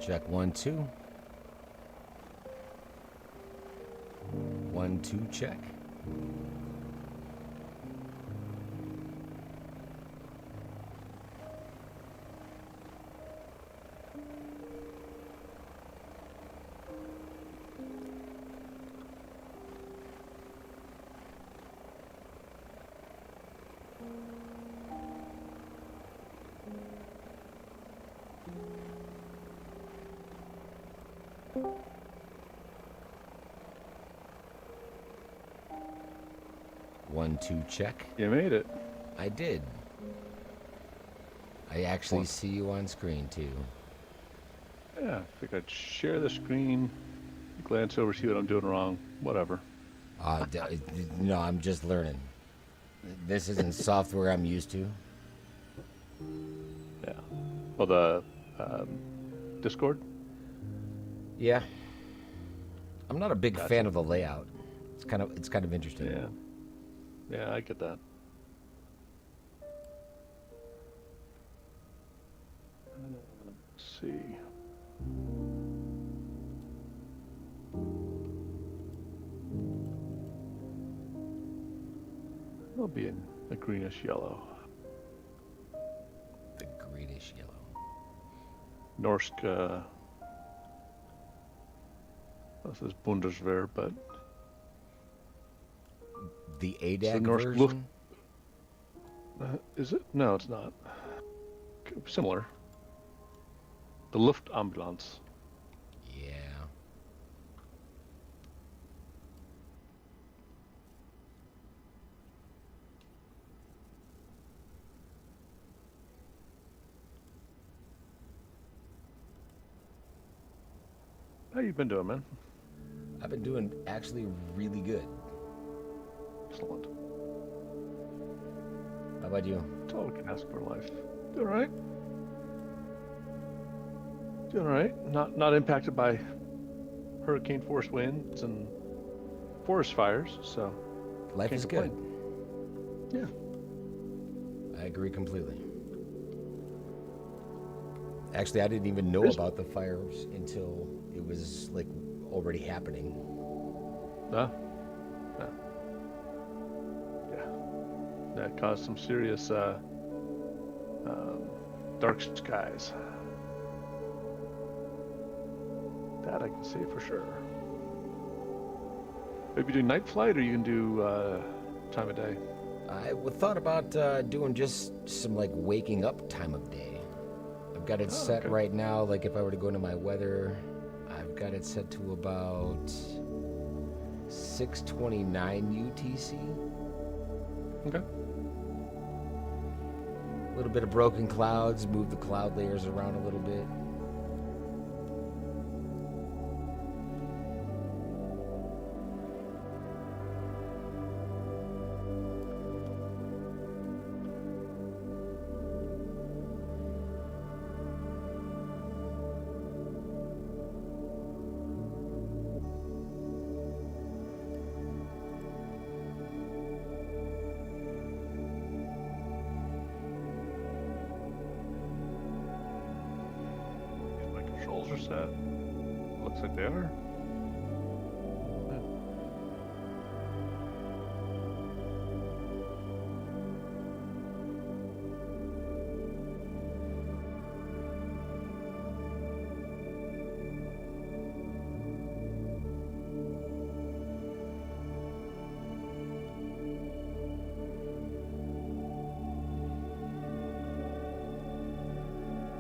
Check 1, 2. 1, 2, check. One, two, check. You made it. I did. I actually see you on screen too. Yeah, I think I'd share the screen, glance over, see what I'm doing wrong, whatever. No, I'm just learning. This isn't software I'm used to. Yeah. Well, the Discord? Yeah. I'm not a big fan of the layout. It's kind of interesting. Yeah. Yeah, I get that. Let's see. It'll be in a greenish yellow. The greenish yellow. Norsk, this is Bundeswehr, but... The ADAC Norsk version? Is it? No, it's not. Similar. The Luftambulance. Yeah. How you been doing, man? I've been doing actually really good. Excellent. How about you? That's all we can ask for in life. Doing all right. Doing all right. Not impacted by hurricane force winds and forest fires, so Life is good. Yeah. I agree completely. Actually, I didn't even know about the fires until it was like already happening. Yeah. That caused some serious dark skies. That I can say for sure. Maybe do night flight, or you can do time of day. I thought about doing just some like waking up time of day. I've got it set right now. Like if I were to go into my weather, I've got it set to about 6:29 UTC. Okay. A little bit of broken clouds, move the cloud layers around a little bit. Controls are set. Looks like they are.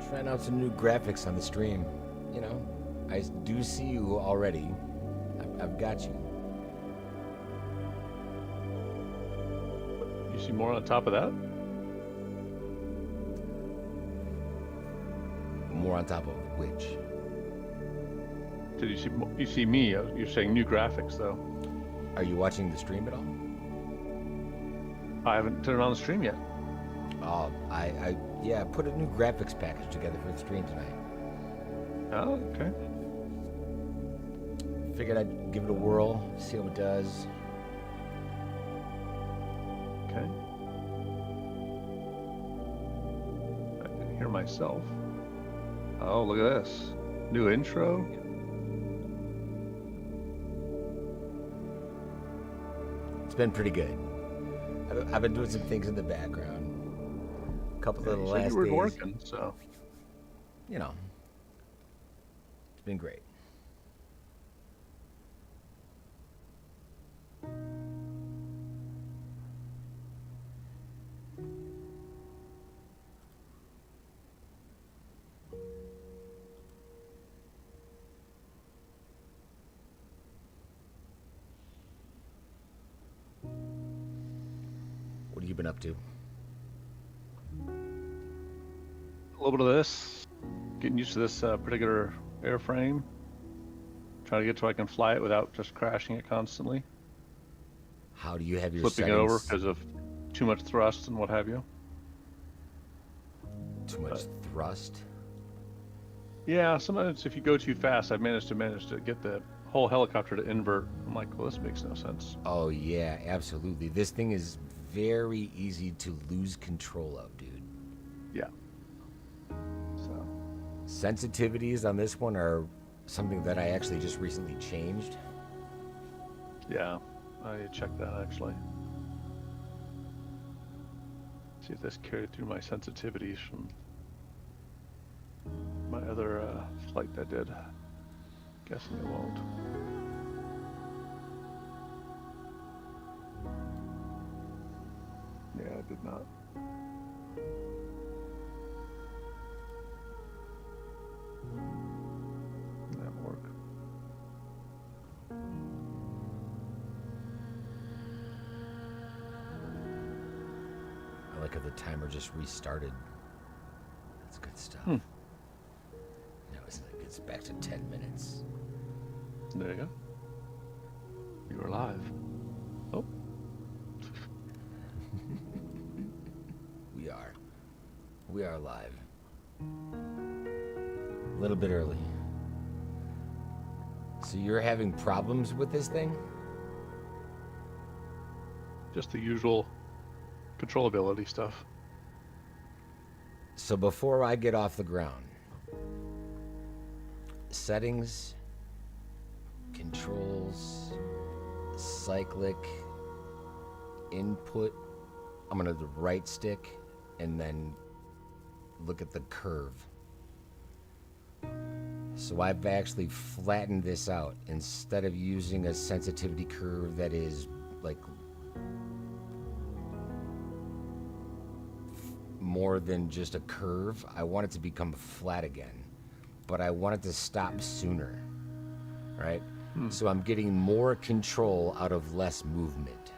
Trying out some new graphics on the stream. You know, I do see you already. I've got you. You see more on top of that? More on top of which? Did you see? You see me? You're saying new graphics, though. Are you watching the stream at all? I haven't turned on the stream yet. Oh, yeah, put a new graphics package together for the stream tonight. Oh, okay. Figured I'd give it a whirl, see how it does. Okay. I can hear myself. Oh, look at this. New intro. It's been pretty good. I've been doing some things in the background. A couple of the You said last you were days. working, so. You know, it's been great. What have you been up to? A little bit of this. Getting used to this particular airframe. Trying to get to where I can fly it without just crashing it constantly. How do you have your Flipping settings? it over because of too much thrust and what have you. Too much thrust? Yeah, sometimes if you go too fast, I've managed to get the whole helicopter to invert. I'm like, well, this makes no sense. Oh yeah, absolutely. This thing is very easy to lose control of, dude. Yeah. So. Sensitivities on this one are something that I actually just recently changed. Yeah, I need to check that actually. See if this carried through my sensitivities from my other flight that did. Guessing it won't. Yeah, it did not. That work. I like how the timer just restarted. That's good stuff. Hmm. Now it's back to 10 minutes. There you go. You are live. Oh. We are live. A little bit early. So you're having problems with this thing? Just the usual controllability stuff. So before I get off the ground, settings, controls, cyclic, input, I'm gonna do right stick and then look at the curve. So I've actually flattened this out. Instead of using a sensitivity curve that is like more than just a curve, I want it to become flat again, but I want it to stop sooner, right? So I'm getting more control out of less movement.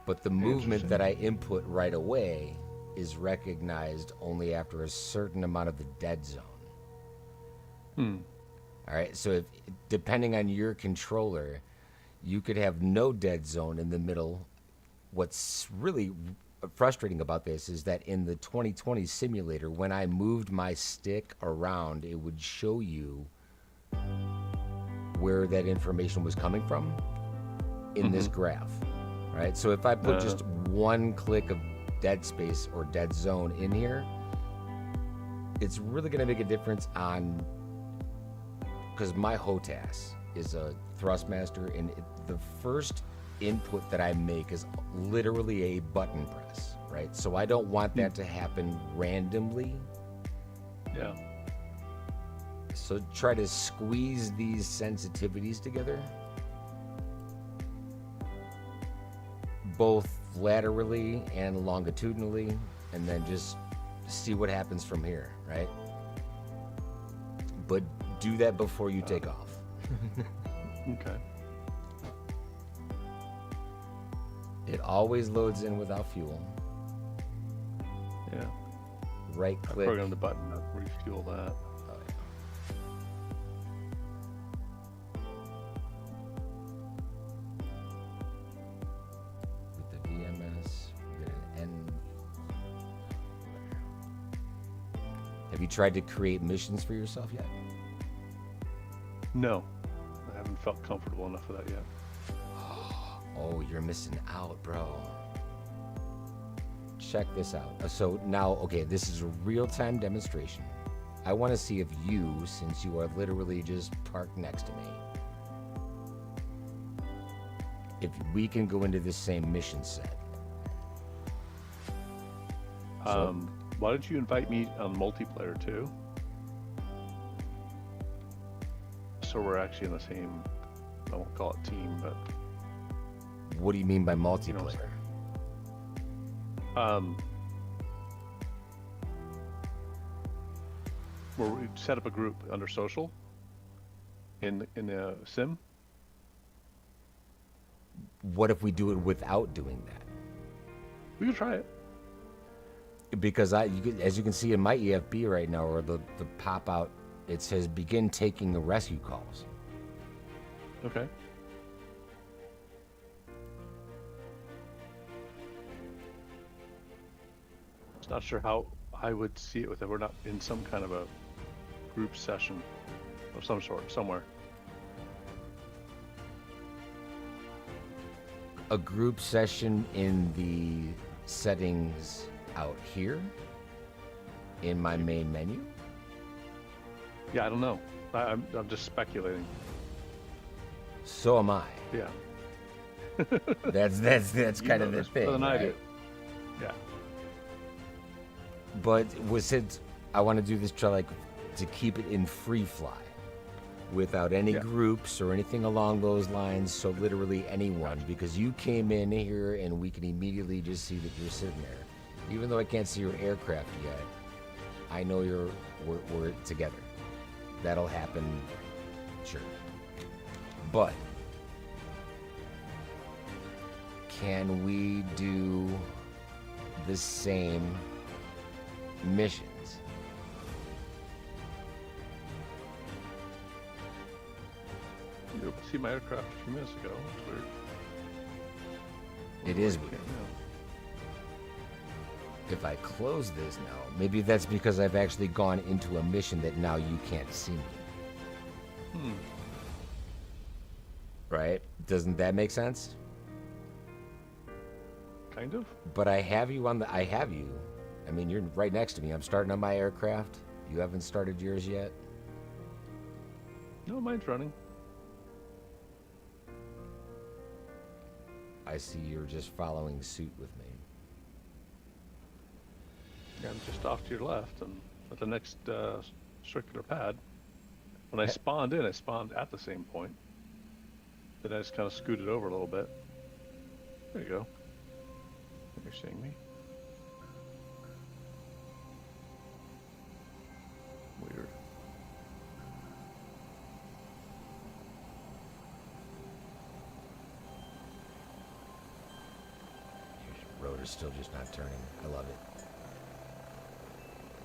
But the movement that I input right away is recognized only after a certain amount of the dead zone. All right, so if, depending on your controller, you could have no dead zone in the middle. What's really frustrating about this is that in the 2020 simulator, when I moved my stick around, it would show you where that information was coming from in this graph, right? So if I put just one click of dead space or dead zone in here, it's really going to make a difference on, because my HOTAS is a Thrustmaster, and the first input that I make is literally a button press, right? So I don't want that to happen randomly. Yeah. So try to squeeze these sensitivities together, both laterally and longitudinally, and then just see what happens from here, right? But do that before you take off. Okay. It always loads in without fuel. Yeah. Right I click. programmed the button to refuel that. Oh, yeah. With the VMS, we get an you tried to create missions for yourself yet? No, I haven't felt comfortable enough with that yet. Oh, you're missing out, bro. Check this out. So now, okay, this is a real-time demonstration. I want to see if you, since you are literally just parked next to me, if we can go into this same mission set. Why don't you invite me on multiplayer too? So we're actually in the same, I won't call it team, but... What do you mean by multiplayer? Where we set up a group under social in a sim. What if we do it without doing that? We can try it. Because as you can see in my EFB right now, or the pop out, it says begin taking the rescue calls. Okay. Just not sure how I would see it with it. We're not in some kind of a group session of some sort somewhere. A group session in the settings out here in my main menu. Yeah, I don't know. I'm just speculating. So am I. Yeah. That's kind of the thing. Better than I right? do. Yeah. But since I want to do this, try to keep it in free fly, without any groups or anything along those lines. So literally anyone, because you came in here and we can immediately just see that you're sitting there. Even though I can't see your aircraft yet, I know we're together. That'll happen, sure. But can we do the same missions? You were able to see my aircraft a few minutes ago. It's weird. It is weird. If I close this now, maybe that's because I've actually gone into a mission that now you can't see me. Right? Doesn't that make sense? Kind of. But I have you. I mean, you're right next to me. I'm starting on my aircraft. You haven't started yours yet? No, mine's running. I see you're just following suit with me. Yeah, I'm just off to your left and at the next circular pad. When I spawned in, I spawned at the same point. Then I just kind of scooted over a little bit. There you go. You're seeing me. Weird. Your rotor's still just not turning. I love it.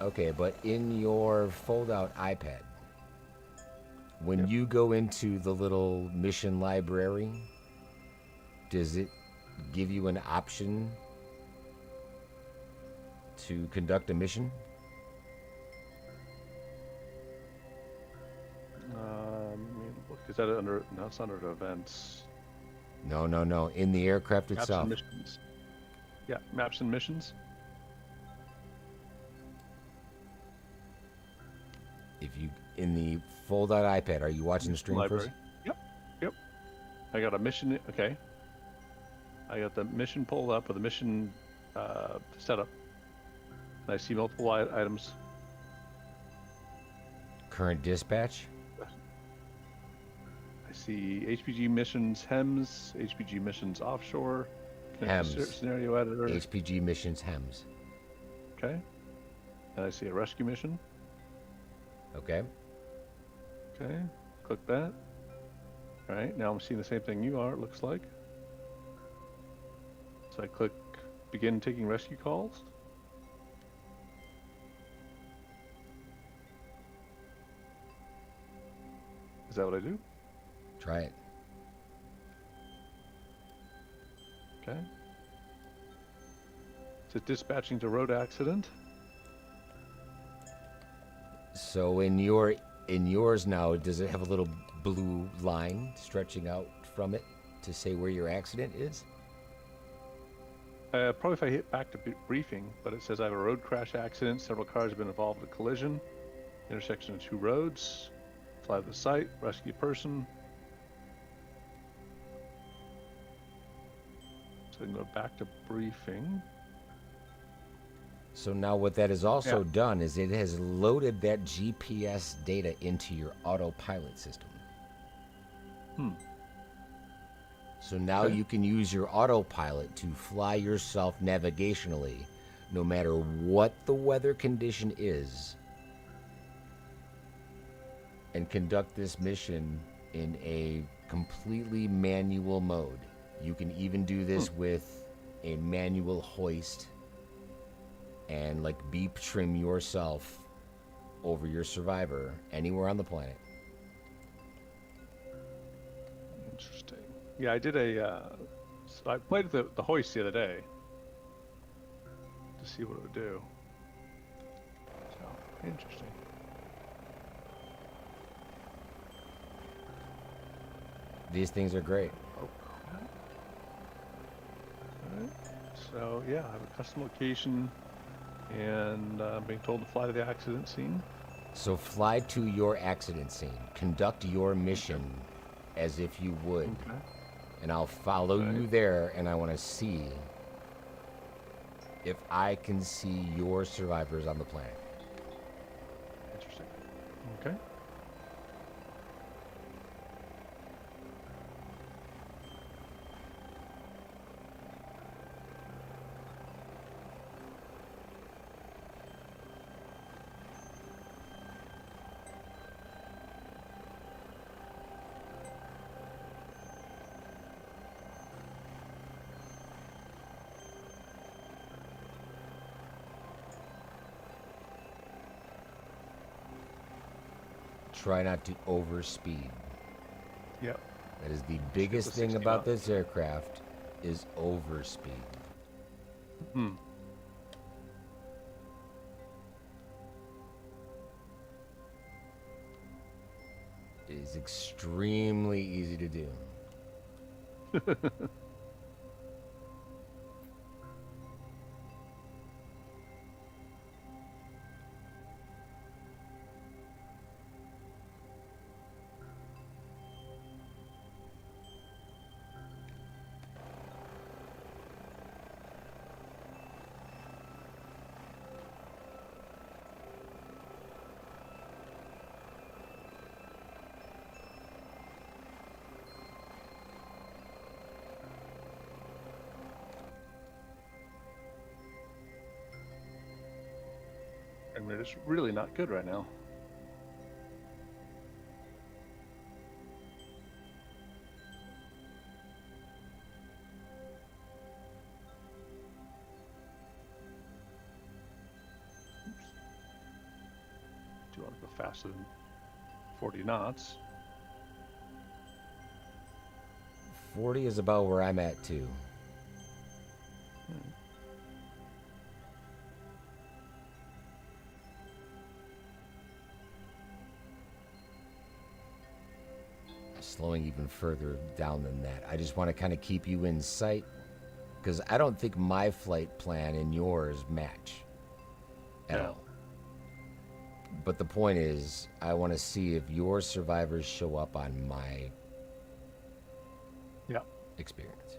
Okay, but in your fold-out iPad, when you go into the little mission library, does it give you an option to conduct a mission? Look, is that under? No, it's under the events. No. In the aircraft Maps itself. and missions. Yeah, maps and missions. If you in the fold-out iPad, are you watching the stream Library. first? Yep. I got a mission. Okay. I got the mission pulled up with the mission setup. And I see multiple items. Current dispatch. I see HPG missions HEMS, HPG missions offshore, HEMS. scenario editor. HPG missions HEMS. Okay. And I see a rescue mission. Okay. Okay. Click that. All right. Now I'm seeing the same thing you are, it looks like. So I click begin taking rescue calls. Is that what I do? Try it. Okay. Is it dispatching to road accident? So in yours now, does it have a little blue line stretching out from it to say where your accident is? Probably if I hit back to briefing, but it says I have a road crash accident. Several cars have been involved in a collision. Intersection of two roads. Fly to the site. Rescue person. So I can go back to briefing. So now what that has also done is it has loaded that GPS data into your autopilot system. So now you can use your autopilot to fly yourself navigationally, no matter what the weather condition is, and conduct this mission in a completely manual mode. You can even do this with a manual hoist and like beep trim yourself over your survivor anywhere on the planet. Interesting. Yeah, I did so I played the hoist the other day to see what it would do. So, interesting. These things are great. Alright. So, yeah, I have a custom location and being told to fly to the accident scene. So fly to your accident scene. Conduct your mission as if you would. Okay. And I'll follow you there, and I want to see if I can see your survivors on the planet. Interesting. Okay. Try not to overspeed. Yep. That is the biggest thing about this aircraft is overspeed. It is extremely easy to do. And it's really not good right now. Do you want to go faster than 40 knots? 40 is about where I'm at too. Slowing even further down than that. I just want to kind of keep you in sight because I don't think my flight plan and yours match at all. But the point is, I want to see if your survivors show up on my experience.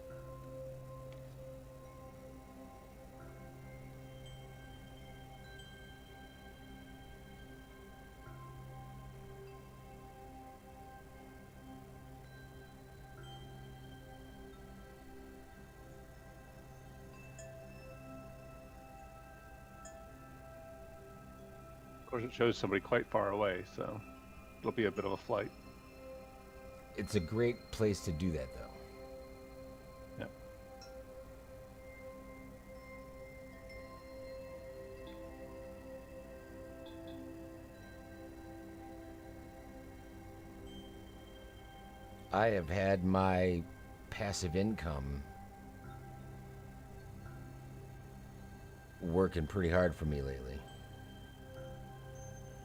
Of course, it shows somebody quite far away, so it'll be a bit of a flight. It's a great place to do that, though. Yeah. I have had my passive income working pretty hard for me lately.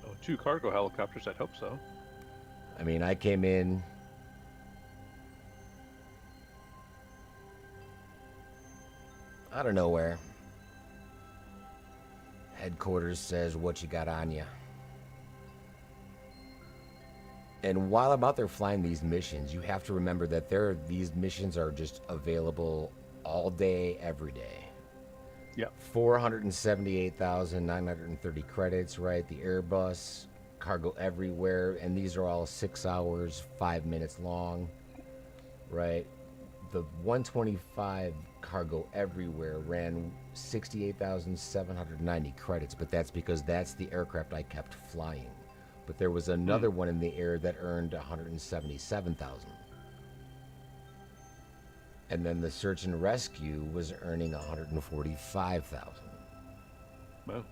Oh 2 cargo helicopters, I'd hope so. I mean, I came in. Out of nowhere. Headquarters says, what you got on you? And while I'm out there flying these missions, you have to remember that these missions are just available all day, every day. Yep. 478,930 credits, right? The Airbus, cargo everywhere, and these are all 6 hours, 5 minutes long, right? The 125 cargo everywhere ran 68,790 credits, but that's because that's the aircraft I kept flying. But there was another one in the air that earned 177,000. And then the search and rescue was earning 145,000. Wow.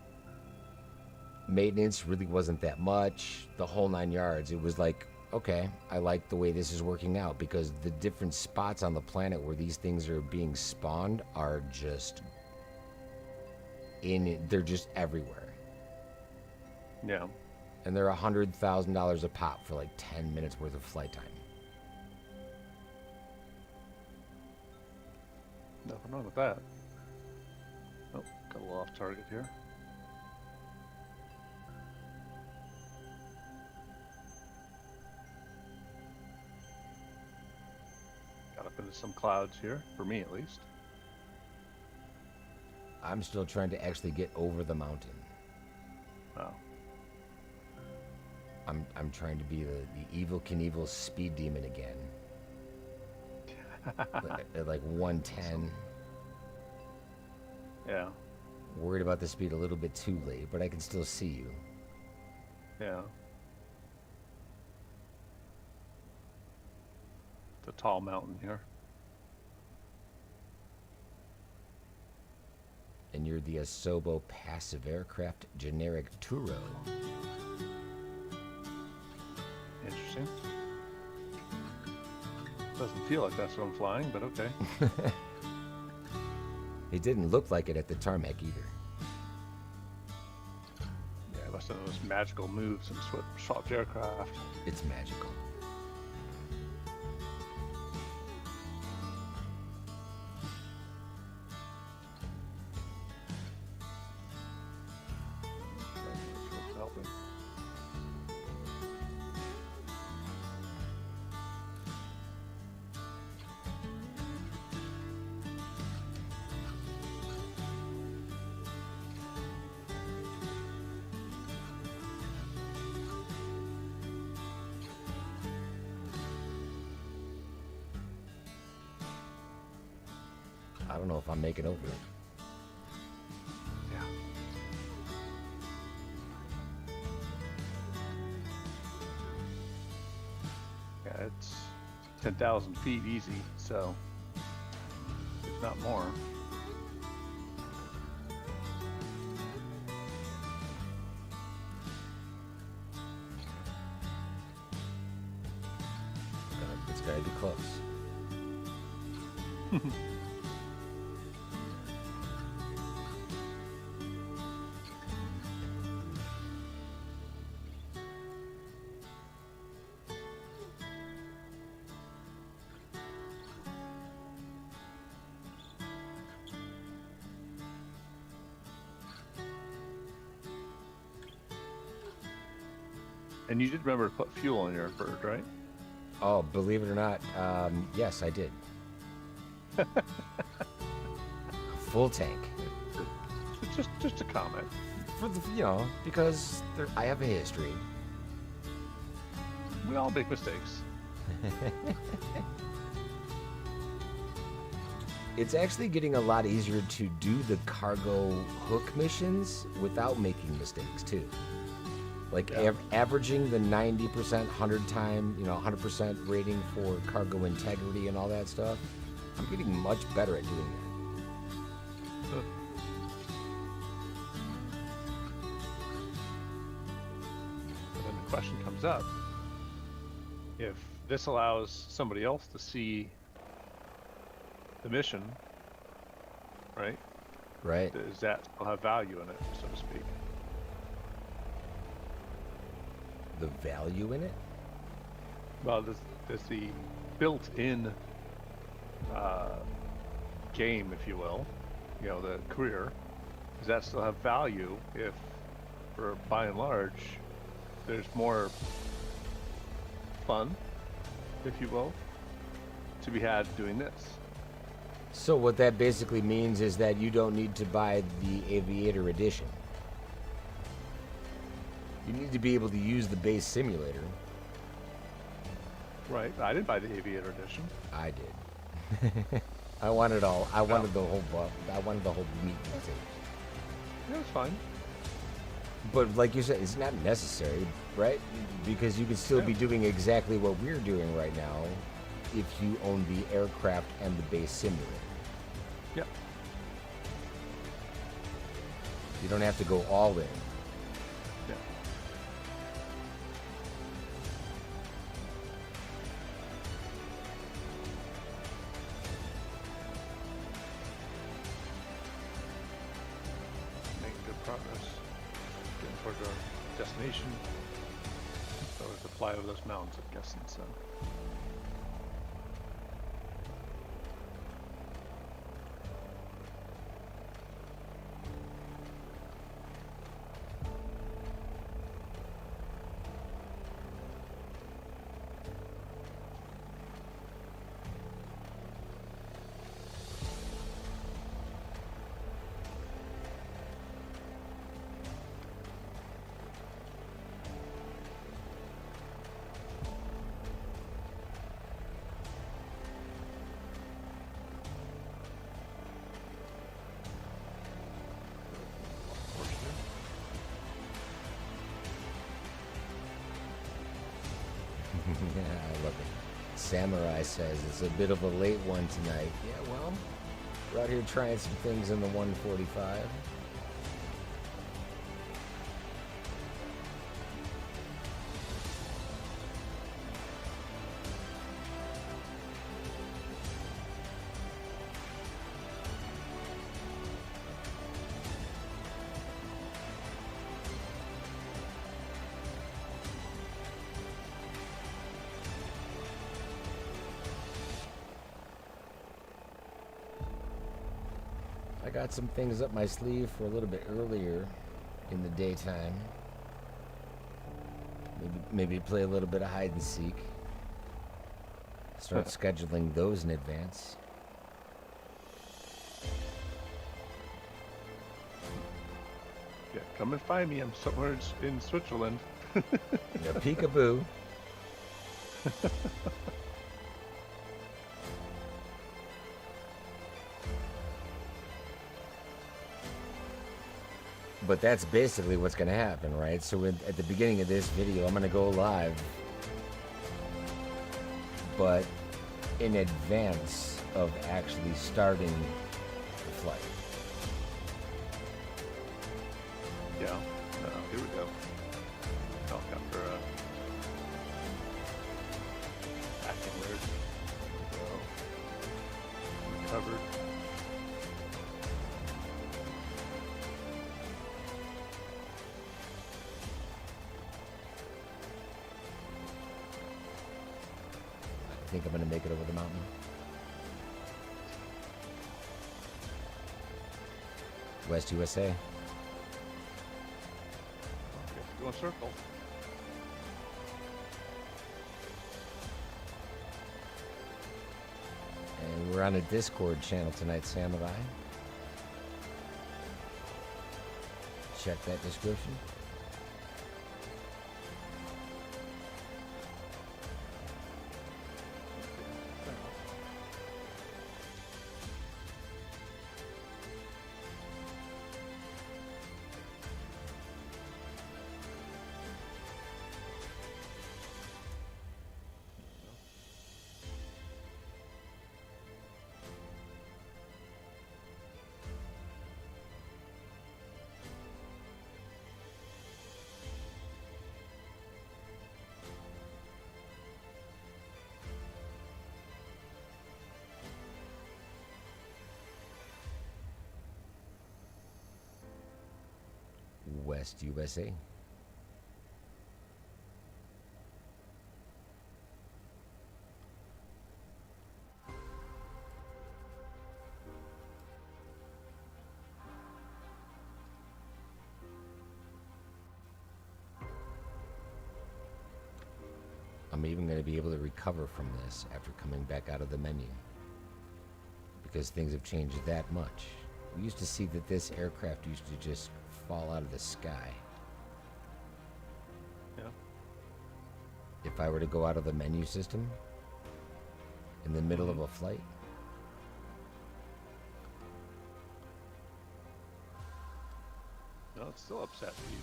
Maintenance really wasn't that much, the whole 9 yards. It was like, okay, I like the way this is working out, because the different spots on the planet where these things are being spawned are just they're just everywhere. Yeah. And they're $100,000 a pop for like 10 minutes worth of flight time. Nothing wrong with that. Oh, got a little off target here. Got up into some clouds here, for me at least. I'm still trying to actually get over the mountain. Oh. I'm trying to be the evil Knievel speed demon again. At like 110. Yeah. Worried about the speed a little bit too late, but I can still see you. Yeah. It's a tall mountain here. And you're the Asobo passive aircraft generic Turo. Interesting. Doesn't feel like that's what I'm flying, but okay. It didn't look like it at the tarmac either. Yeah, I must have those magical moves and swapped aircraft. It's magical. I don't know if I'm making over it. Yeah. Yeah, it's 10,000 feet easy, so if not more. It's gotta be close. And you did remember to put fuel in your bird, right? Oh, believe it or not, yes, I did. Full tank. It's just a comment. For the, because I have a history. We all make mistakes. It's actually getting a lot easier to do the cargo hook missions without making mistakes too. Like averaging the 90%, 100 time, 100% rating for cargo integrity and all that stuff. I'm getting much better at doing that. And then the question comes up, if this allows somebody else to see the mission, right? Right. Does that still have value in it, so to speak? the value in it? Well, there's the built-in game, if you will, the career. Does that still have value if, for by and large, there's more fun, if you will, to be had doing this? So what that basically means is that you don't need to buy the Aviator Edition. You need to be able to use the base simulator. Right. I didn't buy the Aviator Edition. I did. I wanted all. I wanted the whole. I wanted the whole meat and potatoes. Yeah, it's fine. But like you said, it's not necessary, right? Because you could still be doing exactly what we're doing right now if you own the aircraft and the base simulator. Yep. You don't have to go all in. Yeah. Making good progress. Getting towards our destination. So we have to fly over those mountains, I'm guessing, so. Yeah, I love it. Samurai says it's a bit of a late one tonight. Yeah, well, we're out here trying some things in the 145. I got some things up my sleeve for a little bit earlier in the daytime. Maybe play a little bit of hide and seek. Start scheduling those in advance. Yeah, come and find me. I'm somewhere in Switzerland. Yeah, peekaboo. But that's basically what's going to happen, right? So at the beginning of this video, I'm going to go live, but in advance of actually starting the flight. Yeah. Here we go. Helicopter acting weird. Recovered. I think I'm going to make it over the mountain. West USA. Okay, go in circle. And we're on a Discord channel tonight, Samurai. Check that description. West USA. I'm even going to be able to recover from this after coming back out of the menu, because things have changed that much. We used to see that this aircraft used to just fall out of the sky. Yeah. If I were to go out of the menu system in the middle of a flight, No, it's still upset me.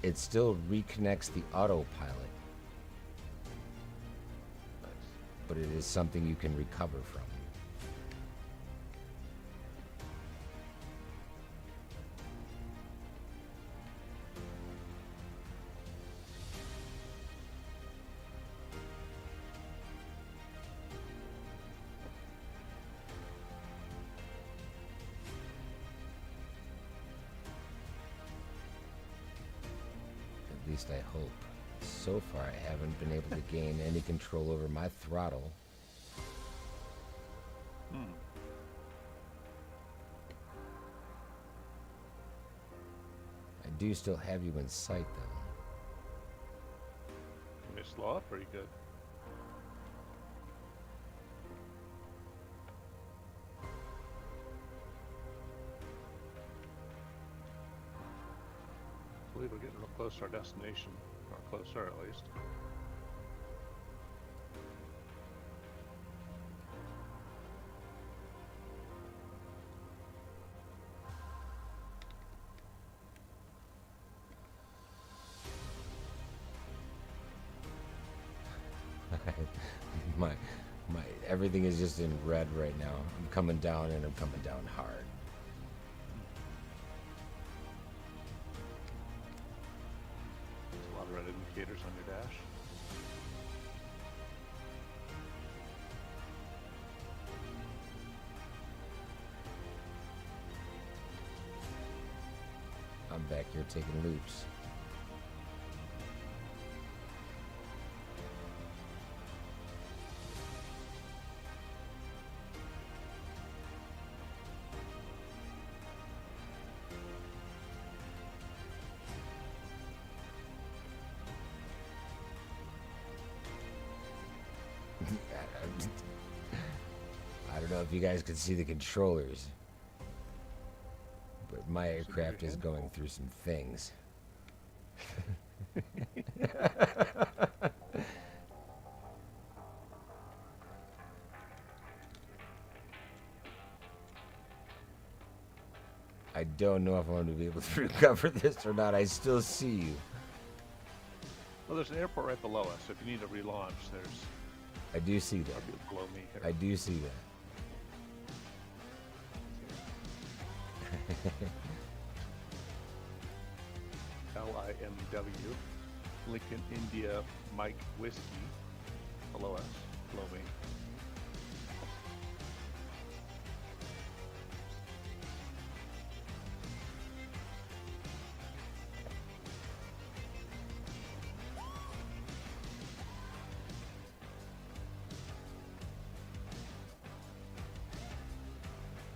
it still reconnects the autopilot, Nice. but it is something you can recover from. At least I hope. So far, I haven't been able to gain any control over my throttle. I do still have you in sight, though. You may slow up, or are you good? I believe we're getting real close to our destination, or closer at least. my everything is just in red right now. I'm coming down, and I'm coming down hard. There's a lot of red indicators on your dash. I'm back here taking loops. I don't know if you guys can see the controllers, but my aircraft is going through some things. I don't know if I'm going to be able to recover this or not. I still see you. Well, there's an airport right below us, so if you need to relaunch, there's... I do see that. Below me here. I do see that. LIMW, Lincoln India Mike Whiskey, below us, below me.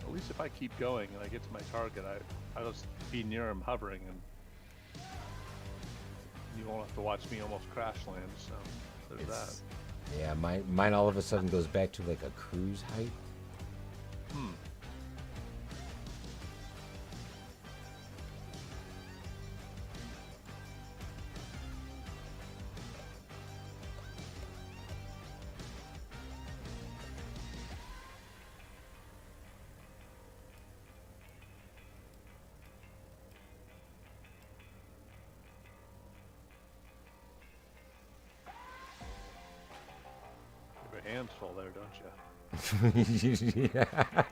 At least if I keep going and I get to my target, I'll just be near him hovering, and you won't have to watch me almost crash land, so there's that. Yeah, mine all of a sudden goes back to like a cruise height. Your hands full there, don't you? Yeah.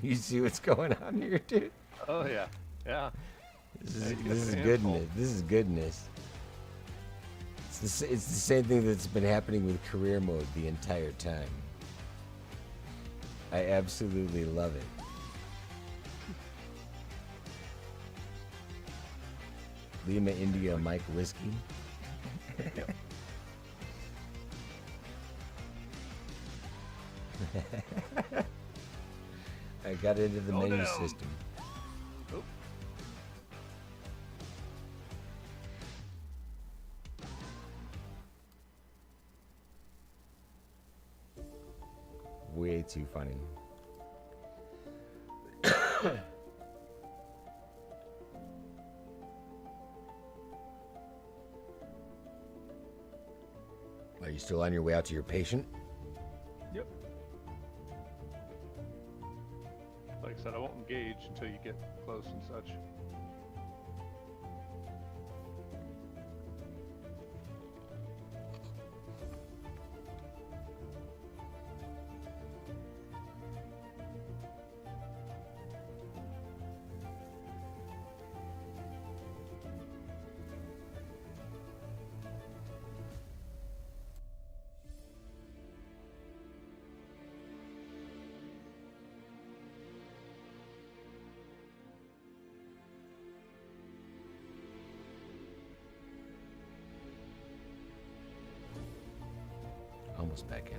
You see what's going on here, dude? Oh yeah, yeah. This Yeah, is, you got this your is hands goodness. full. This is goodness. It's the same thing that's been happening with career mode the entire time. I absolutely love it. Lima India Mike Whiskey. Yep. I got into the Go menu down. system. Oh. Way too funny. Are you still on your way out to your patient? Yep. Like I said, I won't engage until you get close and such. Almost back in.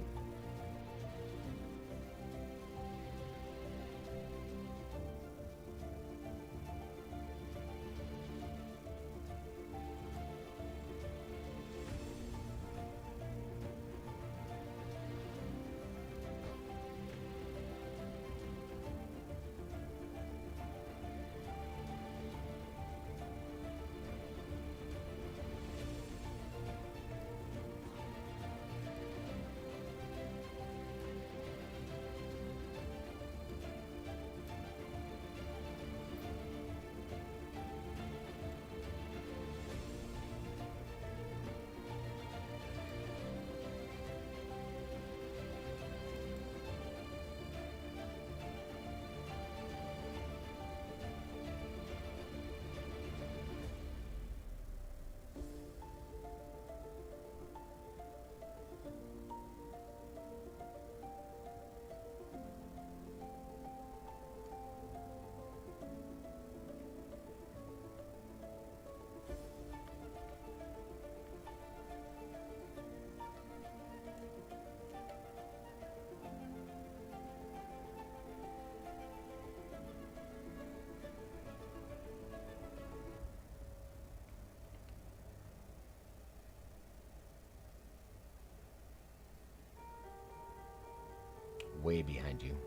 Way behind you.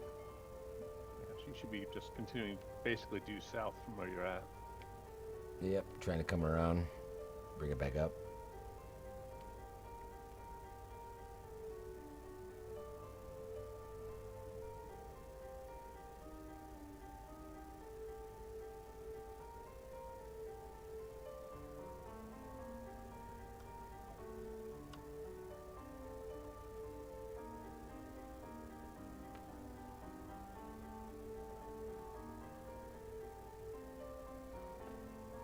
Yeah, so you should be just continuing basically due south from where you're at. Yep, trying to come around, bring it back up.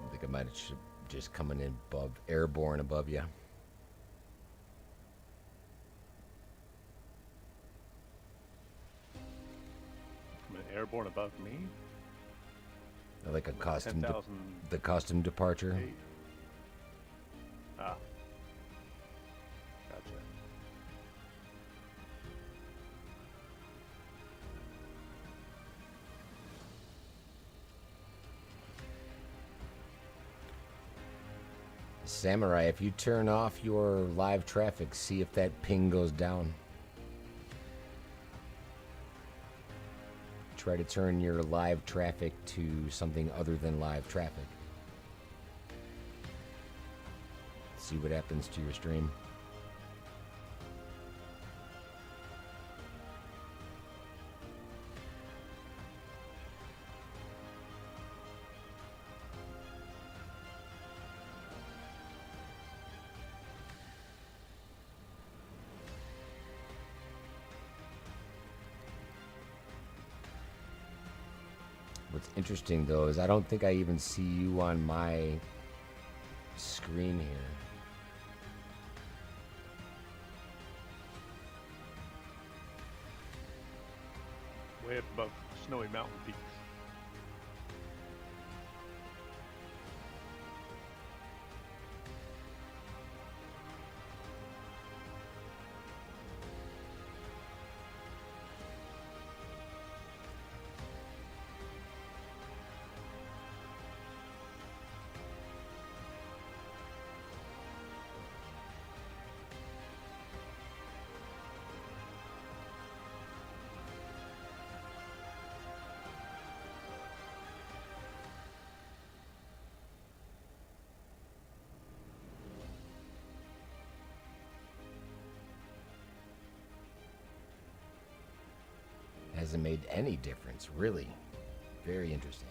I think I might have just coming in above, airborne above you. I'm airborne above me. Like a costume, 10,000 the costume departure. feet. Ah. Gotcha. Samurai, if you turn off your live traffic, see if that ping goes down. Try to turn your live traffic to something other than live traffic. See what happens to your stream. What's interesting though is I don't think I even see you on my screen here. Way up above snowy mountain peaks. hasn't made any difference, really. Very interesting.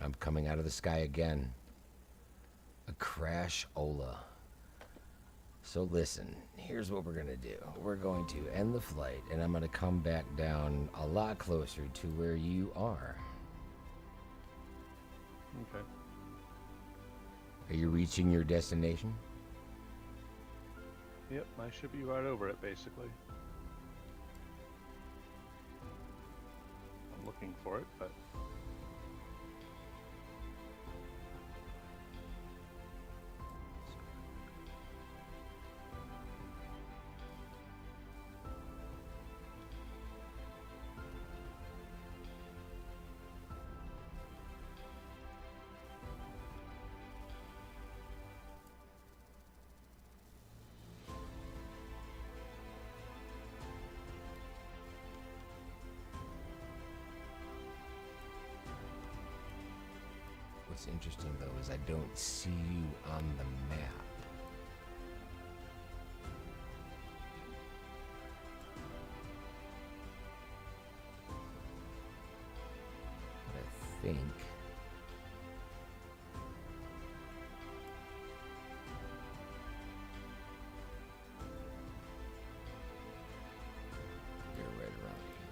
I'm coming out of the sky again. A crash-ola. So listen, here's what we're going to do. We're going to end the flight, and I'm going to come back down a lot closer to where you are. Okay. Are you reaching your destination? Yep, I should be right over it, basically. I'm looking for it, but... What's interesting, though, is I don't see you on the map. But I think... you're right around here.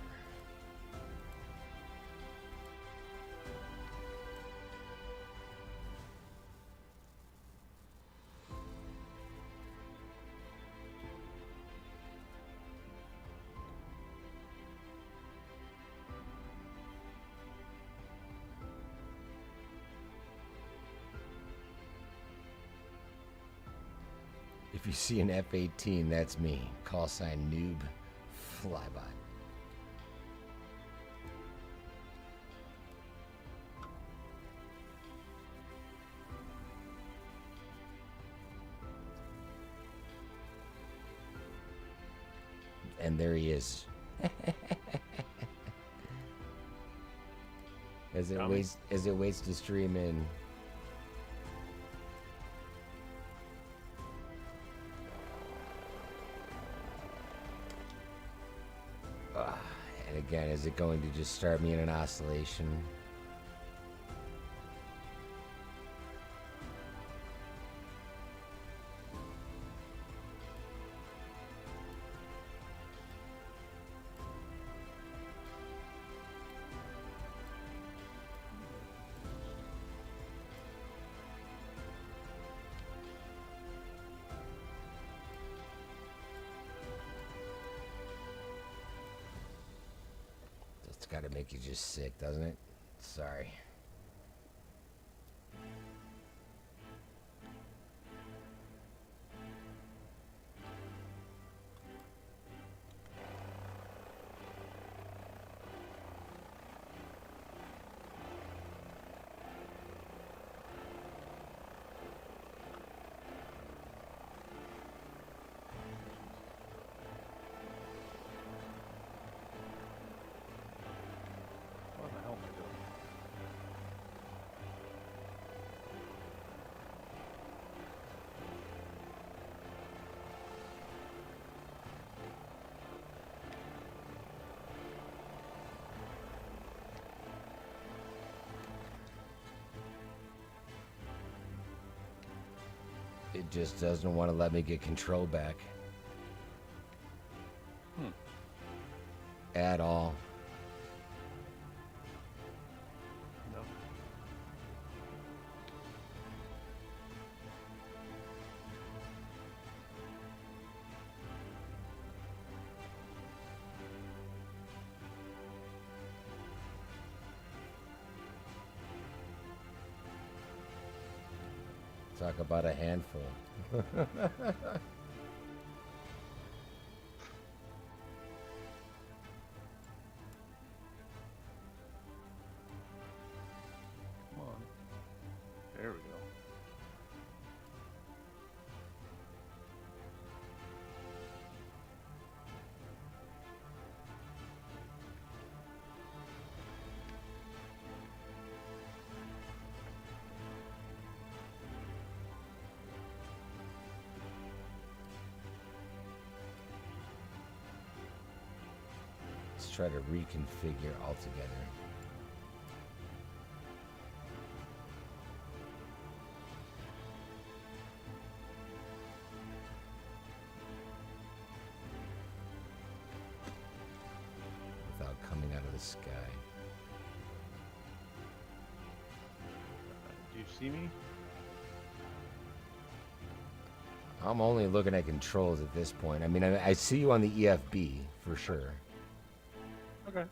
If you see an F-18, that's me. Call sign noob. Flyby. And there he is. as it waits to stream in. And again, is it going to just start me in an oscillation? It's gotta make you just sick, doesn't it? Sorry. What the hell am I doing? It just doesn't want to let me get control back. At all. No. Talk about a handful. Come on. There we go. try to reconfigure altogether. Without coming out of the sky. Do you see me? I'm only looking at controls at this point. I mean, I see you on the EFB for sure. Okay.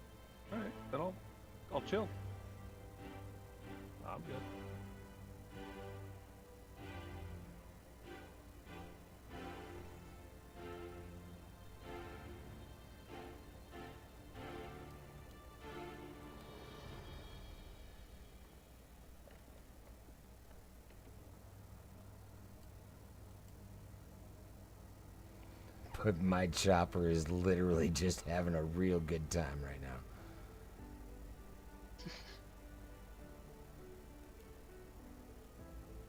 All right. Then I'll chill. I'm good. But my chopper is literally just having a real good time right now.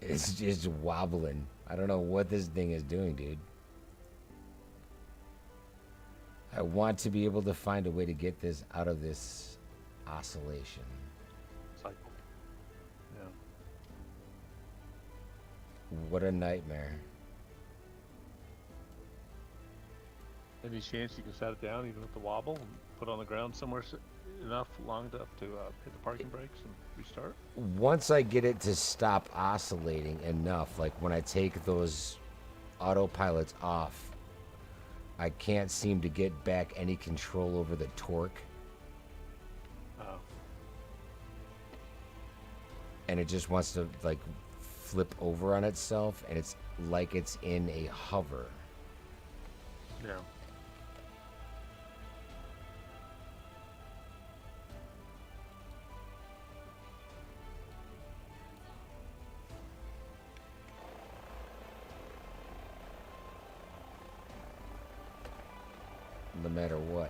It's just wobbling. I don't know what this thing is doing, dude. I want to be able to find a way to get this out of this oscillation. Cycle. Yeah. What a nightmare. Any chance you can set it down even with the wobble and put it on the ground somewhere enough long enough to hit the parking brakes and restart? Once I get it to stop oscillating enough, like when I take those autopilots off, I can't seem to get back any control over the torque. Oh. And it just wants to like flip over on itself, and it's like it's in a hover. Yeah. No matter what.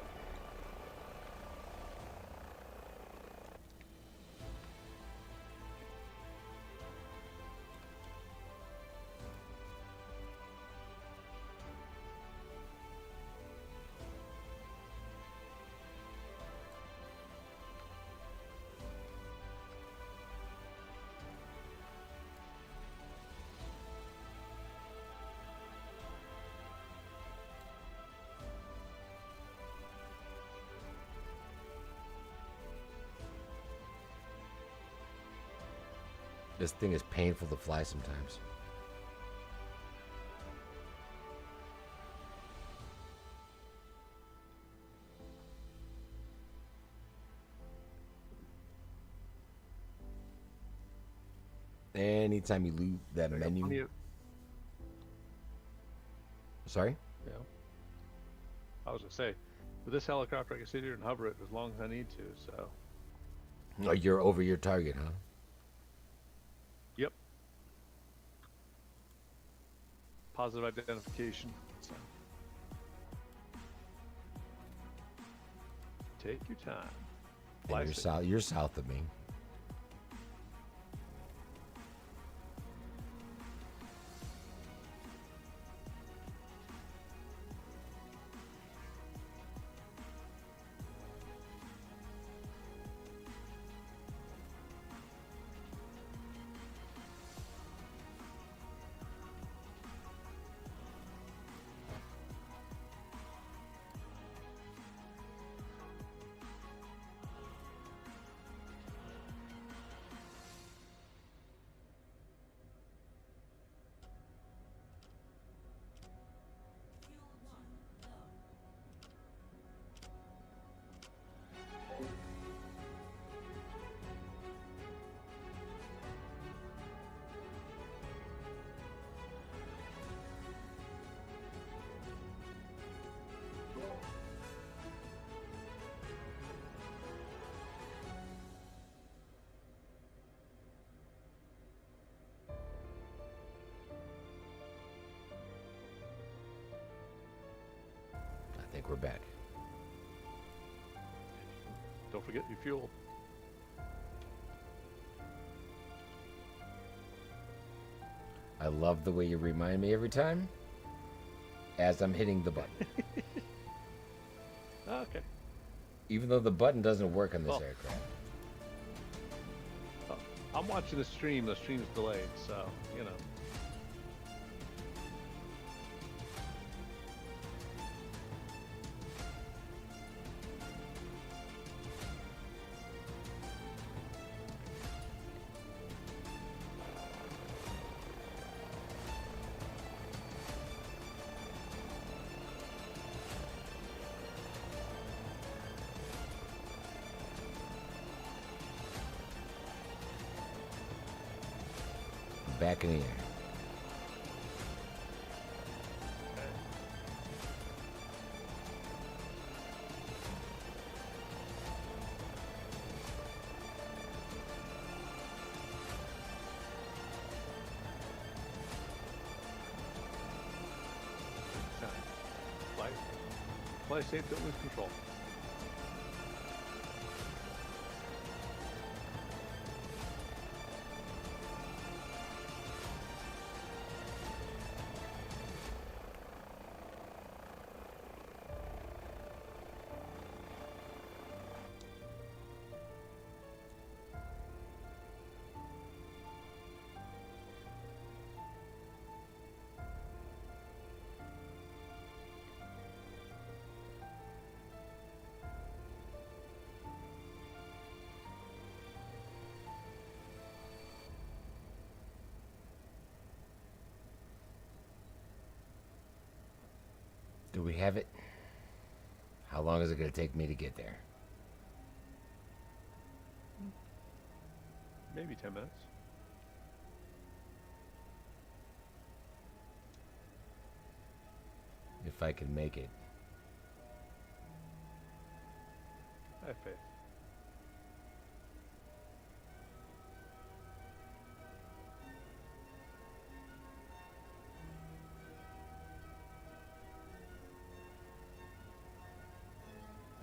This thing is painful to fly sometimes. Anytime you loot that menu. Sorry? Yeah. I was gonna say, with this helicopter, I can sit here and hover it as long as I need to. So. Oh, you're over your target, huh? Yep. Positive identification. So. Take your time. And you're south. You're south of me. I think we're back. Don't forget your fuel. I love the way you remind me every time as I'm hitting the button. Okay. Even though the button doesn't work on this Oh. aircraft. Oh, I'm watching the stream. The stream's delayed, so, you know. Back in the air. Fly safe, don't lose control. Do we have it? How long is it going to take me to get there? Maybe 10 minutes. If I can make it. I have faith.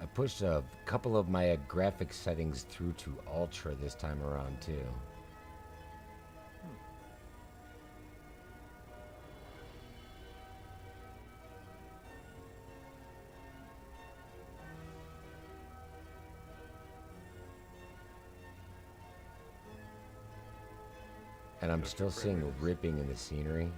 I pushed a couple of my graphics settings through to Ultra this time around too. And I'm still seeing ripping in the scenery.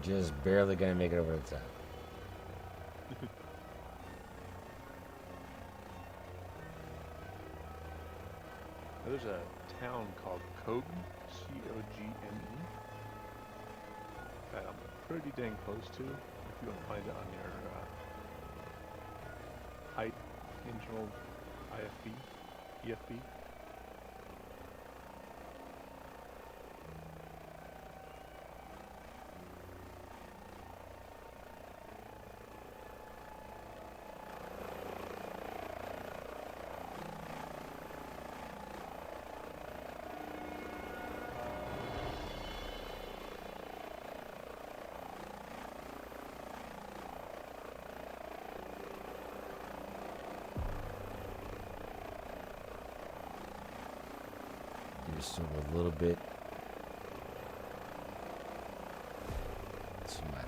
Just barely gonna make it over the top. There's a town called Cogene, C-O-G-N-E, that I'm pretty dang close to. If you don't find it on your height internal IFB, EFB. Just sort of a little bit to my,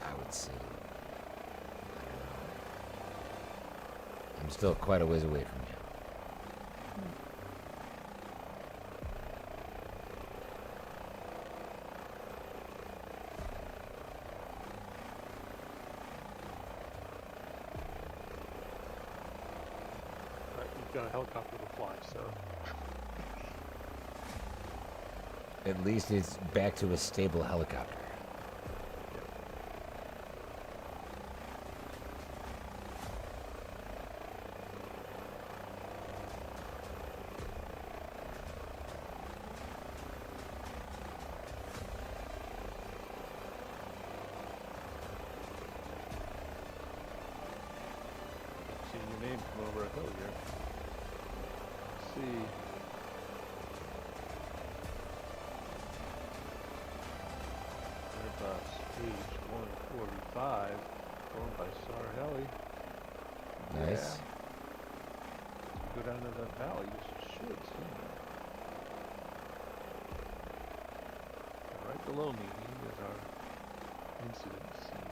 I would say, I don't know. I'm still quite a ways away from you. got a helicopter to fly, so. At least it's back to a stable helicopter. Seeing your name come over a hill here. Let's see. Airbus H125 going by Sarhelli. Nice. Yeah. Go down to that valley, you should see me. And right below me is our incident scene.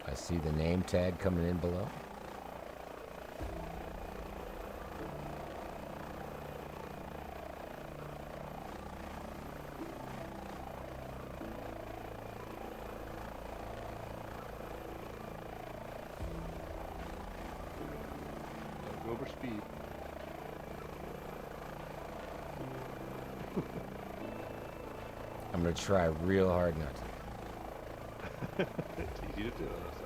I see the name tag coming in below. Don't go over speed. I'm gonna try real hard not to. It's easy to do, honestly.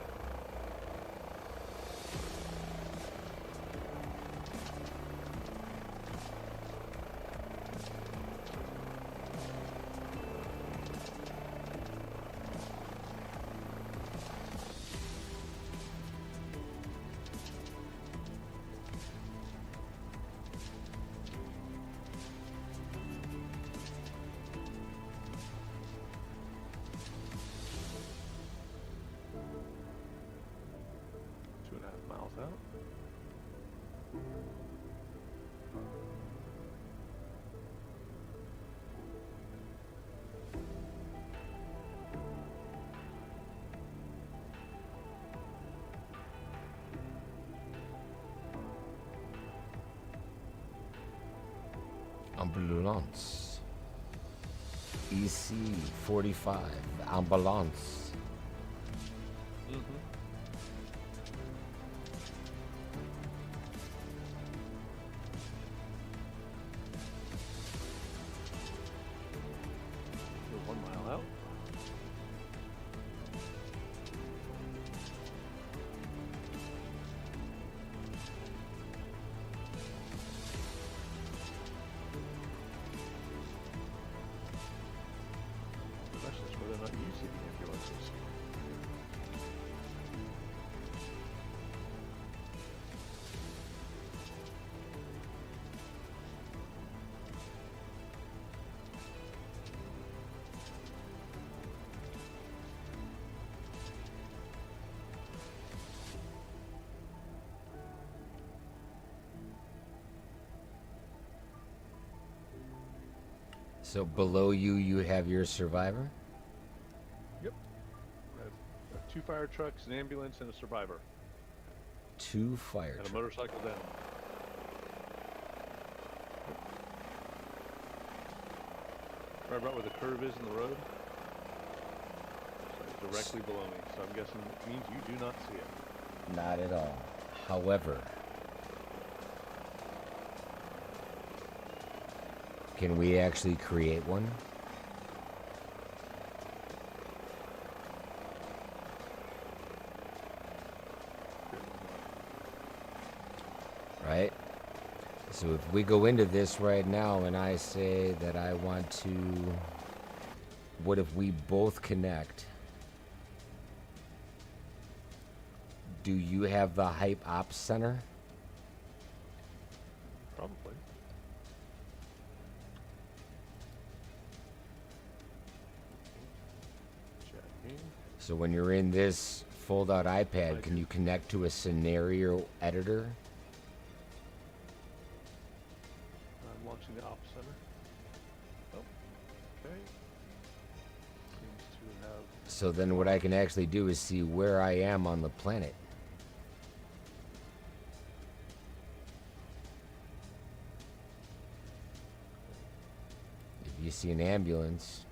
Miles out. Ambulance. EC 45. Ambulance. We're 1 mile out. That's whether or not you see the ambulances. So below you, you have your survivor? Yep. I have 2 fire trucks, an ambulance, and a survivor. 2 fire And a trucks. motorcycle down. Right about where the curve is in the road. So it's directly below me. So I'm guessing it means you do not see it. Not at all. However, can we actually create one? Right? So if we go into this right now and I say that I want to... What if we both connect? Do you have the Hype Ops Center? Probably. Checking. So when you're in this fold-out iPad, can you connect to a scenario editor? I'm launching the Ops Center. Oh, okay. Seems to have... So then what I can actually do is see where I am on the planet. you see an ambulance,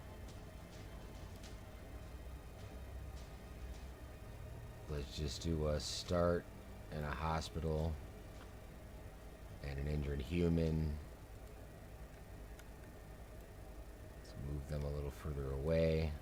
let's just do a start in a hospital and an injured human. Let's move them a little further away.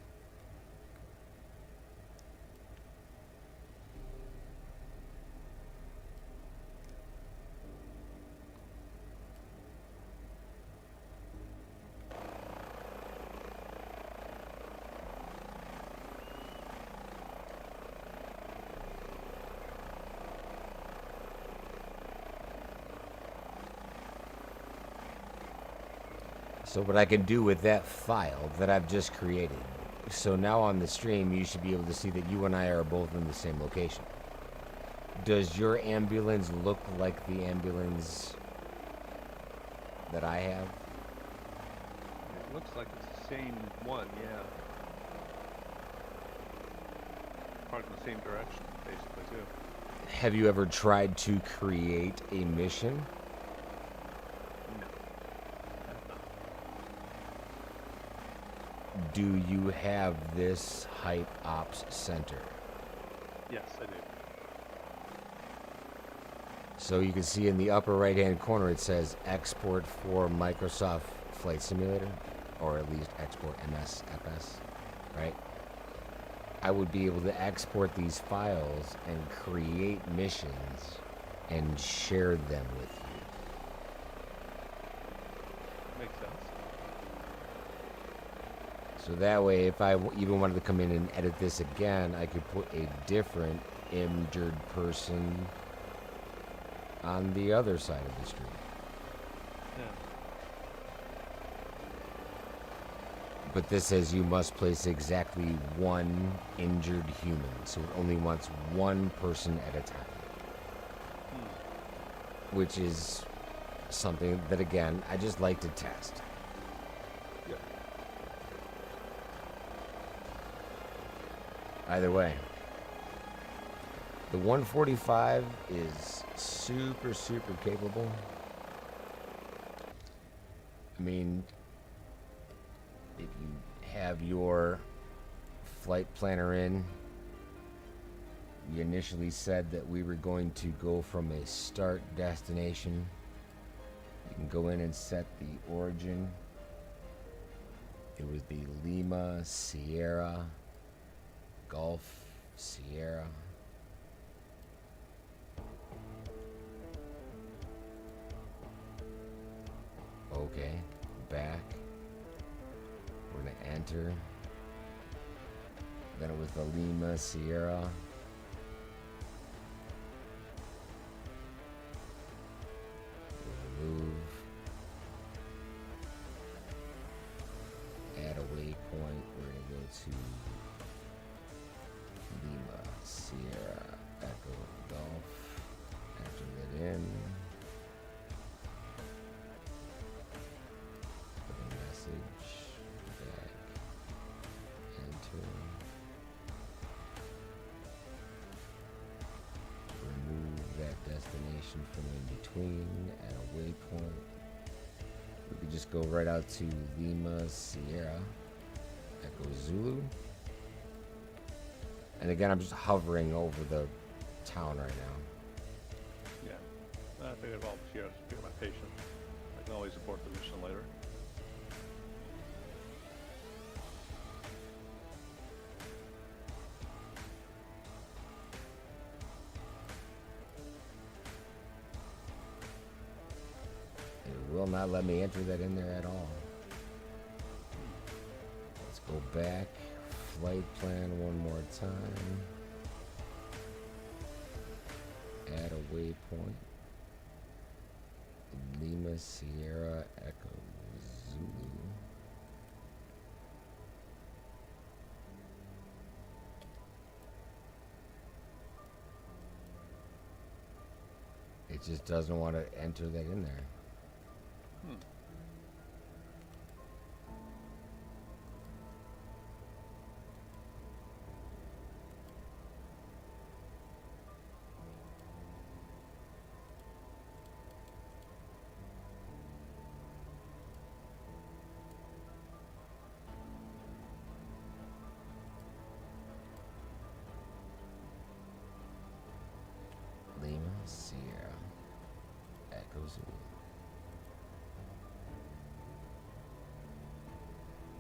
So what I can do with that file that I've just created, so now on the stream you should be able to see that you and I are both in the same location. Does your ambulance look like the ambulance that I have? It looks like it's the same one, yeah. Part in the same direction, basically, too. Have you ever tried to create a mission? Do you have this Hype Ops Center? Yes, I do. So you can see in the upper right hand corner it says export for Microsoft Flight Simulator, or at least export MSFS, right? I would be able to export these files and create missions and share them with you. Makes sense. So that way, if I even wanted to come in and edit this again, I could put a different injured person on the other side of the street. Yeah. But this says you must place exactly one injured human, so it only wants one person at a time. Which is something that, again, I just like to test. Yep. Either way, the 145 is super, super capable. I mean, if you have your flight planner in, we initially said that we were going to go from a start destination. You can go in and set the origin. It was the Lima, Sierra, Golf, Sierra. Okay, back. We're gonna enter. Then it was the Lima, Sierra. Remove. Add a waypoint. We're gonna go to Lima, Sierra, Echo, Golf. Enter that in. Put a message. Back. Enter. Remove that destination from in between. Add a waypoint. We could just go right out to Lima, Sierra, Echo Zulu. And again, I'm just hovering over the town right now. Yeah. I figured I'll here to be my patient. I can always abort the mission later. It will not let me enter that in there at all. Let's go back. Flight plan one more time. Add a waypoint. Lima, Sierra, Echo, Zulu. It just doesn't want to enter that in there.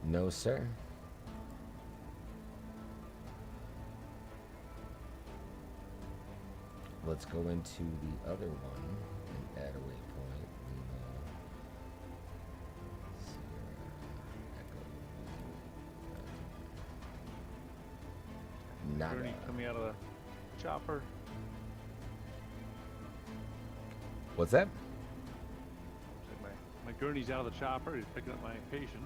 No, sir. Let's go into the other one and add a waypoint. Sierra, Echo. Gurney coming out of the chopper. What's that? My gurney's out of the chopper. He's picking up my patient.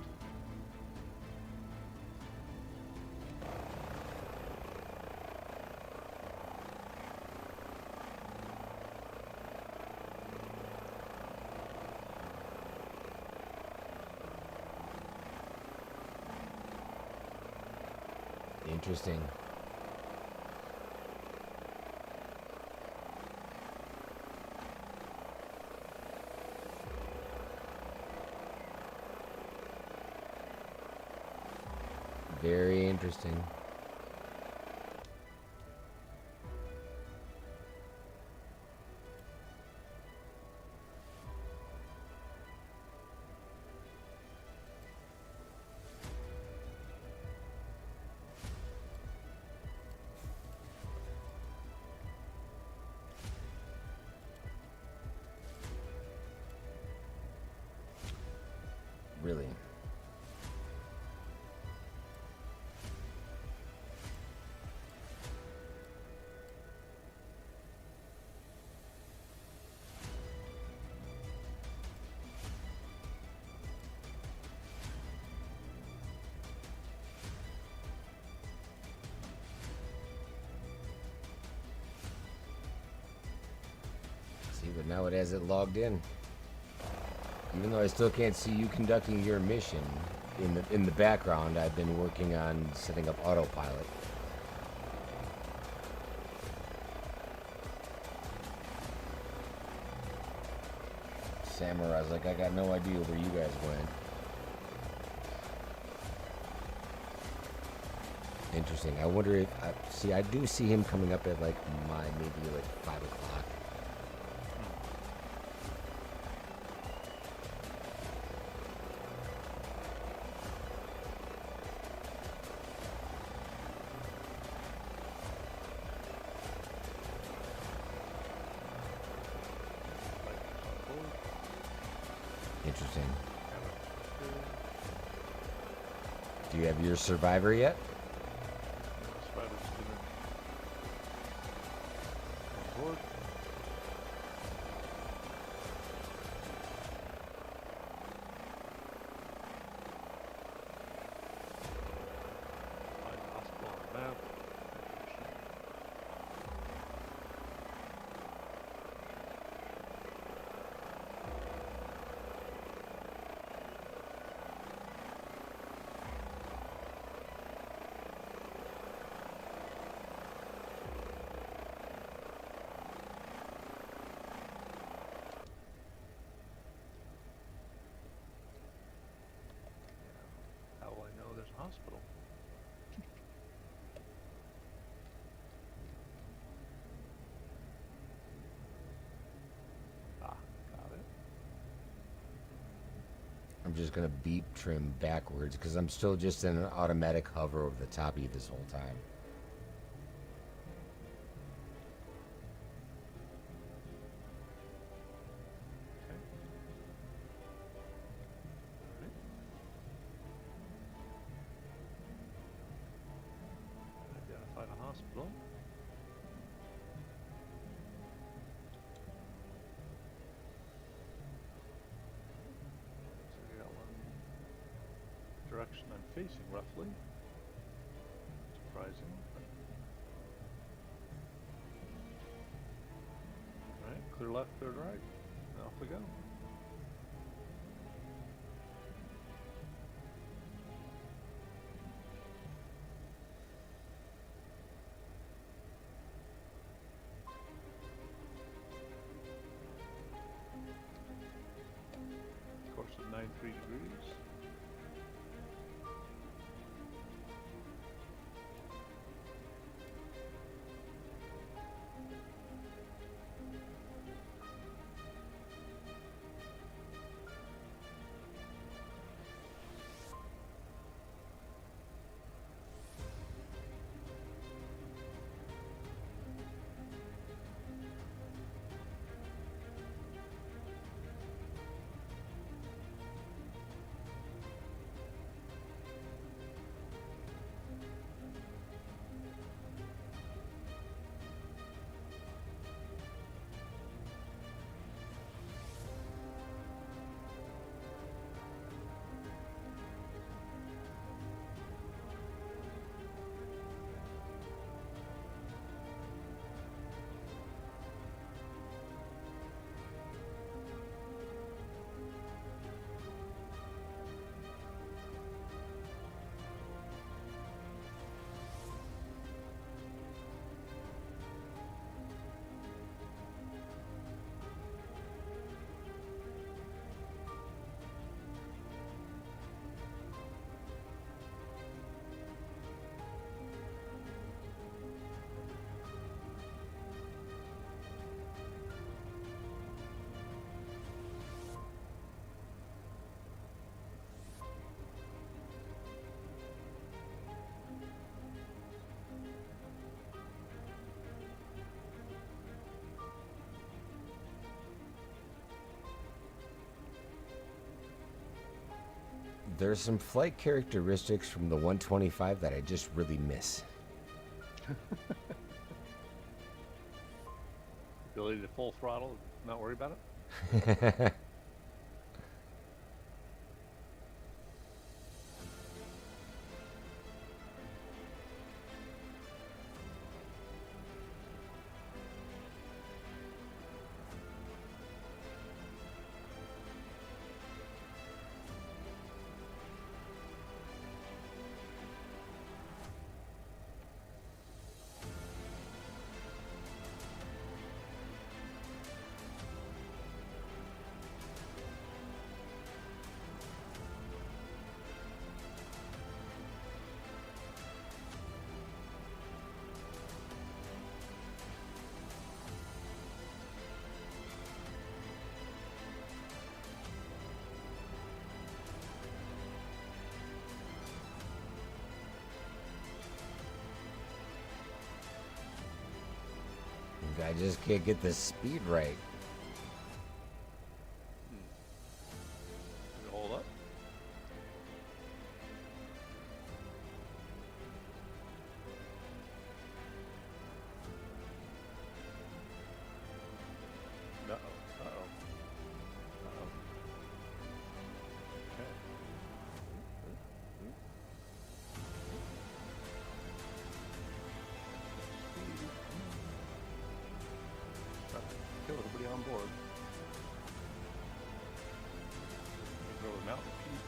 Interesting. Very interesting. Really? See, but now it has it logged in. Even though I still can't see you conducting your mission, in the background, I've been working on setting up autopilot. Samurai's like, I got no idea where you guys went. Interesting. I wonder if see, I do see him coming up at like maybe like 5 o'clock. Interesting. Do you have your survivor yet? Hospital. Got it. I'm just gonna beep trim backwards because I'm still just in an automatic hover over the top of you this whole time. Hospital. So we got one direction I'm facing roughly. Surprising. Alright, clear left, clear right. And off we go. Course of 93 degrees. There's some flight characteristics from the 125 that I just really miss. Ability to full throttle, not worry about it? I just can't get the speed right. Hold up. Uh-oh. Uh-oh. Uh-oh. Okay. Kill everybody on board. Go over the mountain peak.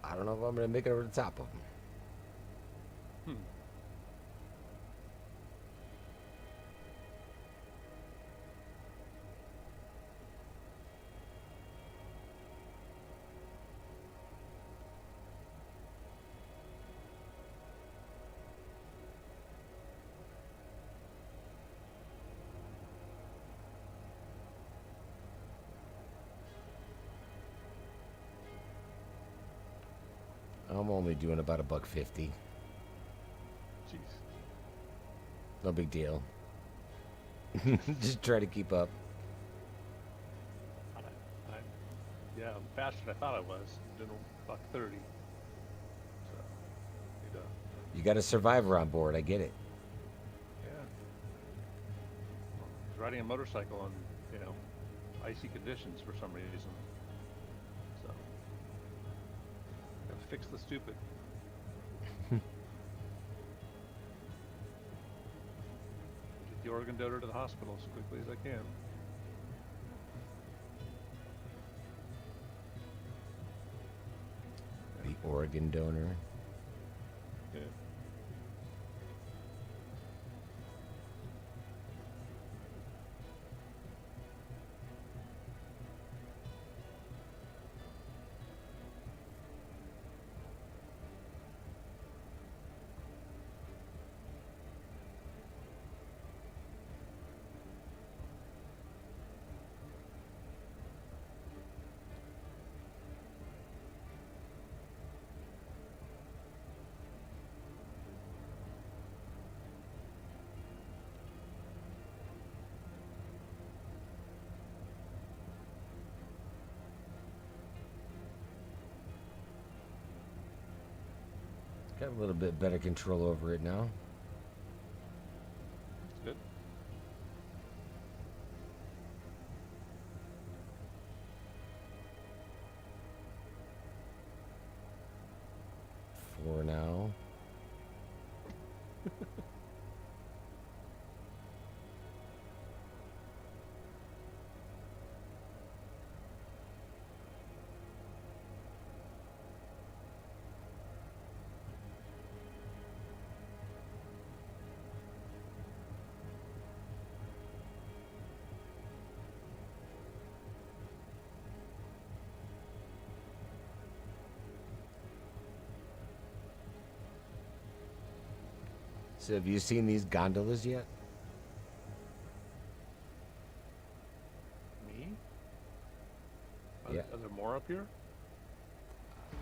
I don't know if I'm going to make it over the top of them. I'm only doing about $1.50. Jeez. No big deal. Just try to keep up. Yeah, I'm faster than I thought I was. Doing $1.30. So, You got a survivor on board. I get it. yeah. I was riding a motorcycle on, icy conditions for some reason. So, gotta fix the stupid. Get the organ donor to the hospital as quickly as I can. The organ donor. Yeah. Got a little bit better control over it now. Good. For now. So have you seen these gondolas yet? Me? Yeah. Are there more up here?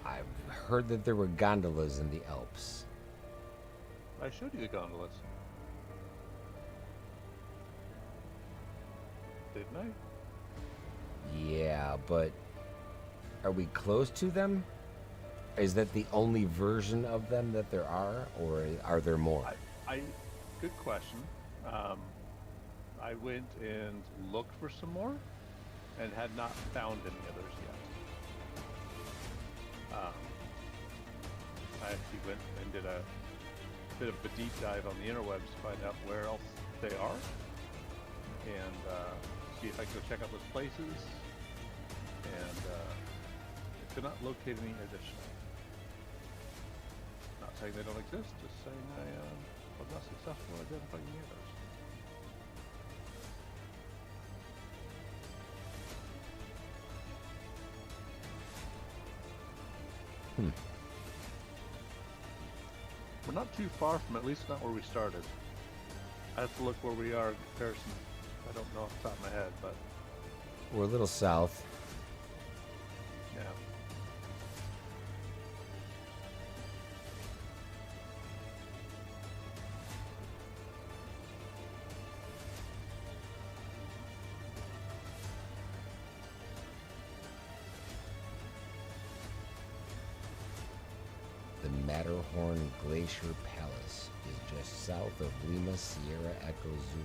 I've heard that there were gondolas in the Alps. I showed you the gondolas. Didn't I? Yeah, but are we close to them? Is that the only version of them that there are, or are there more? Good question. I went and looked for some more and had not found any others yet. I actually went and did a bit of a deep dive on the interwebs to find out where else they are and see if I could go check out those places. And I could not locate any additional. Not saying they don't exist, just saying I was not successful in identifying any others. We're not too far from, at least not where we started. I have to look where we are in comparison. I don't know off the top of my head, but We're a little south. yeah. The Matterhorn Glacier Palace is just south of Lima Sierra Echo Zulu.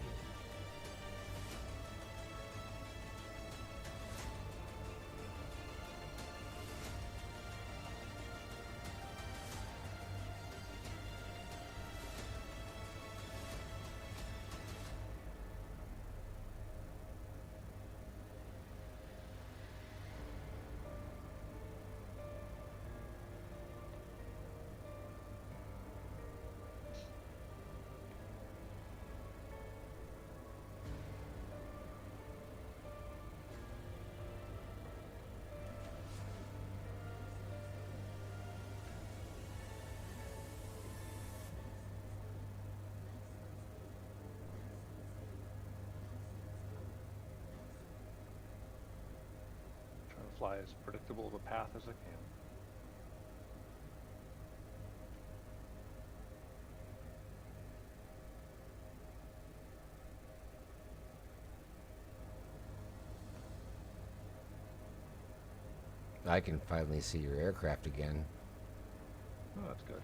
Trying to fly as predictable of a path as I can. I can finally see your aircraft again. Oh, that's good.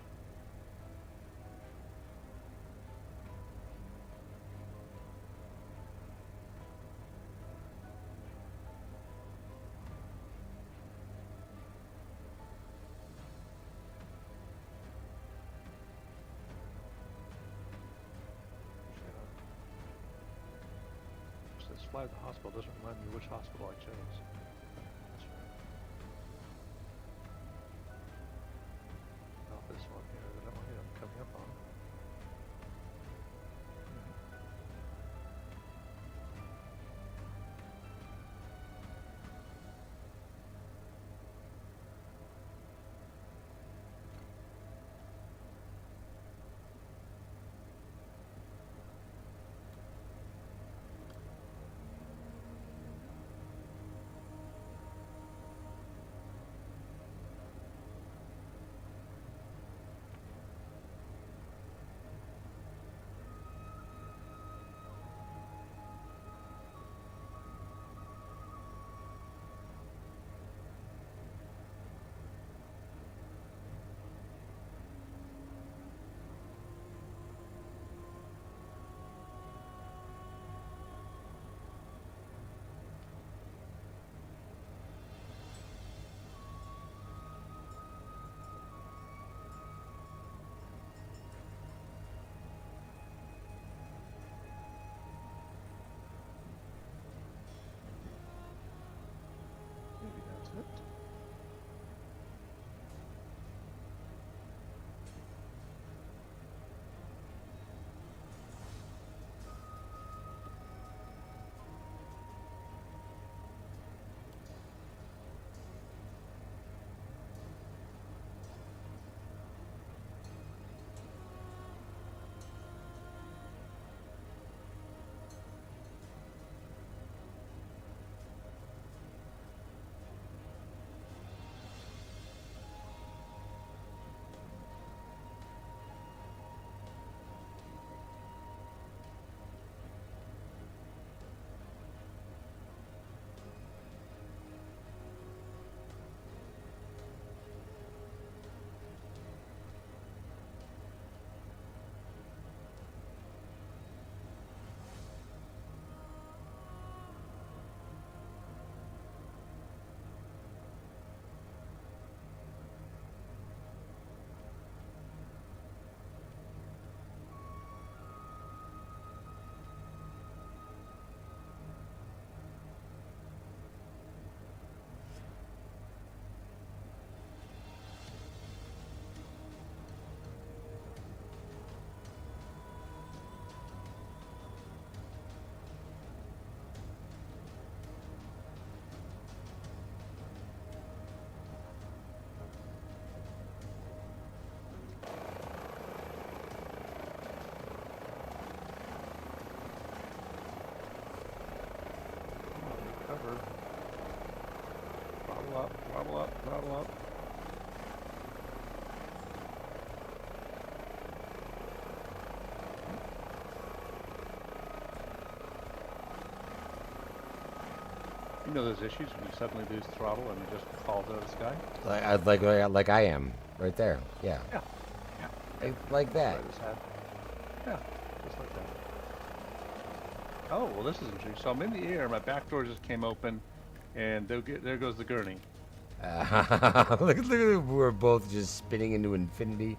Says fly to the hospital doesn't remind me which hospital I chose. That's right. Not this one here that I'm coming up on. whatever. Throttle up, throttle up, throttle up. You know those issues when you suddenly lose throttle and it just falls out of the sky? Like I am right there. Yeah. Yeah. Yeah. Like that. Right as head. Yeah, just like that. Oh, well, this is interesting. So I'm in the air, my back door just came open, and there goes the gurney. Look, we're both just spinning into infinity,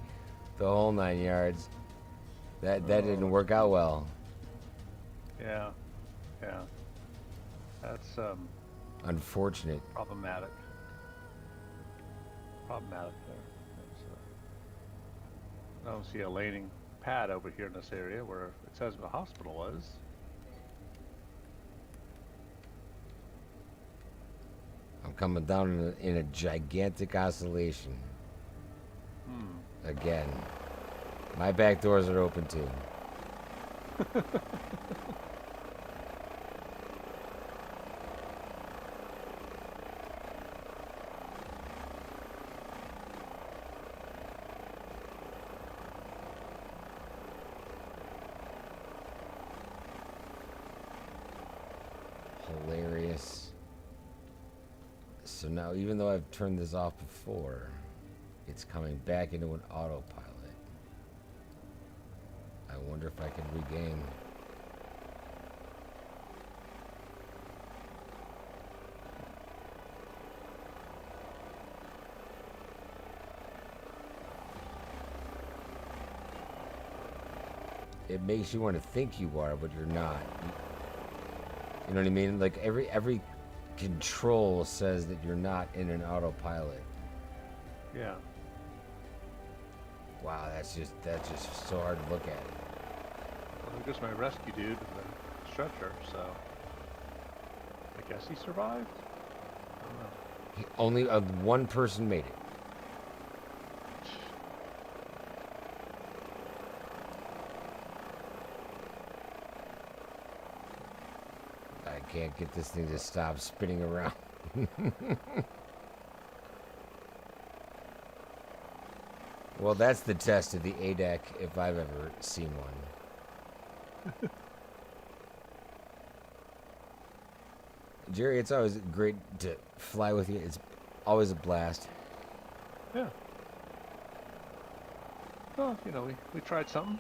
the whole 9 yards. That didn't work out well. Yeah, yeah. That's Unfortunate. problematic. Problematic there. I don't see a laning pad over here in this area where it says the hospital was. I'm coming down in a gigantic oscillation. Again. My back doors are open too. Hilarious. So now, even though I've turned this off before, it's coming back into an autopilot. I wonder if I can regain. It makes you want to think you are, but you're not. You know what I mean? Like every control says that you're not in an autopilot. Yeah. Wow, that's just so hard to look at. Well, there goes my rescue dude with the stretcher, so I guess he survived? I don't know. Only one person made it. I can't get this thing to stop spinning around. Well, that's the test of the ADAC if I've ever seen one. Jerry, it's always great to fly with you. It's always a blast. Yeah. Well, you know, we tried something.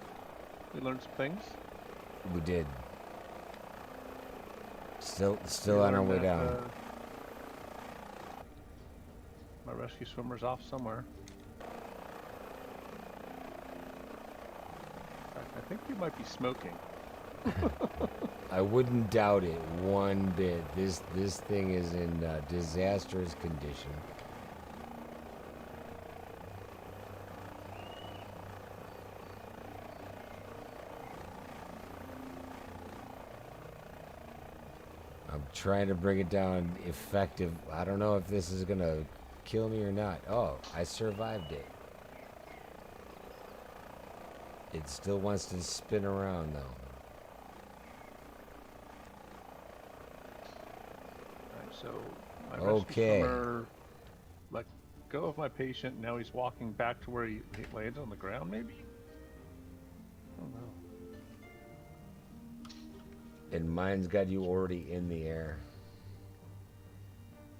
We learned some things. We did. Still on our way down. My rescue swimmer's off somewhere. I think you might be smoking. I wouldn't doubt it one bit. This thing is in disastrous condition. I'm trying to bring it down effective. I don't know if this is gonna kill me or not. Oh, I survived it. It still wants to spin around though. Alright, so my rescue swimmer let go of my patient. Now he's walking back to where he landed on the ground, maybe? I don't know. And mine's got you already in the air.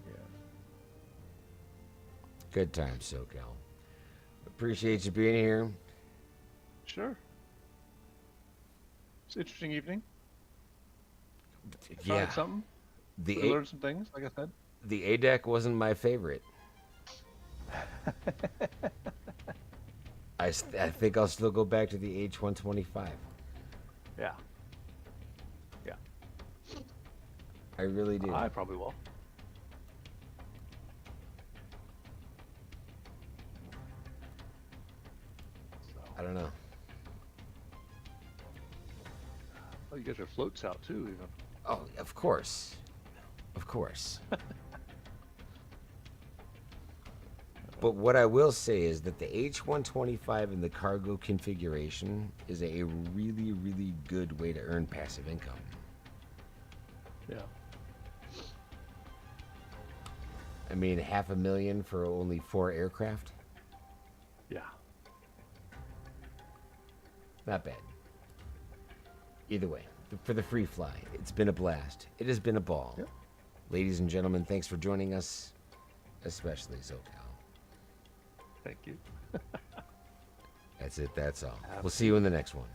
Yeah. Good time, SoCal. Appreciate you being here. Sure. It's an interesting evening. Yeah. Tried something. The We learned some things, like I said. The ADAC wasn't my favorite. I think I'll still go back to the H125. Yeah. Yeah. I really do. I probably will. I don't know. Oh, you got your floats out too, even. Oh, of course. Of course. But what I will say is that the H125 in the cargo configuration is a really, really good way to earn passive income. Yeah. I mean, $500,000 for only 4 aircraft? Yeah. Not bad. Either way, for the free fly, it's been a blast. It has been a ball. Yep. Ladies and gentlemen, thanks for joining us, especially SoCal. Thank you. That's it. That's all. We'll see you in the next one.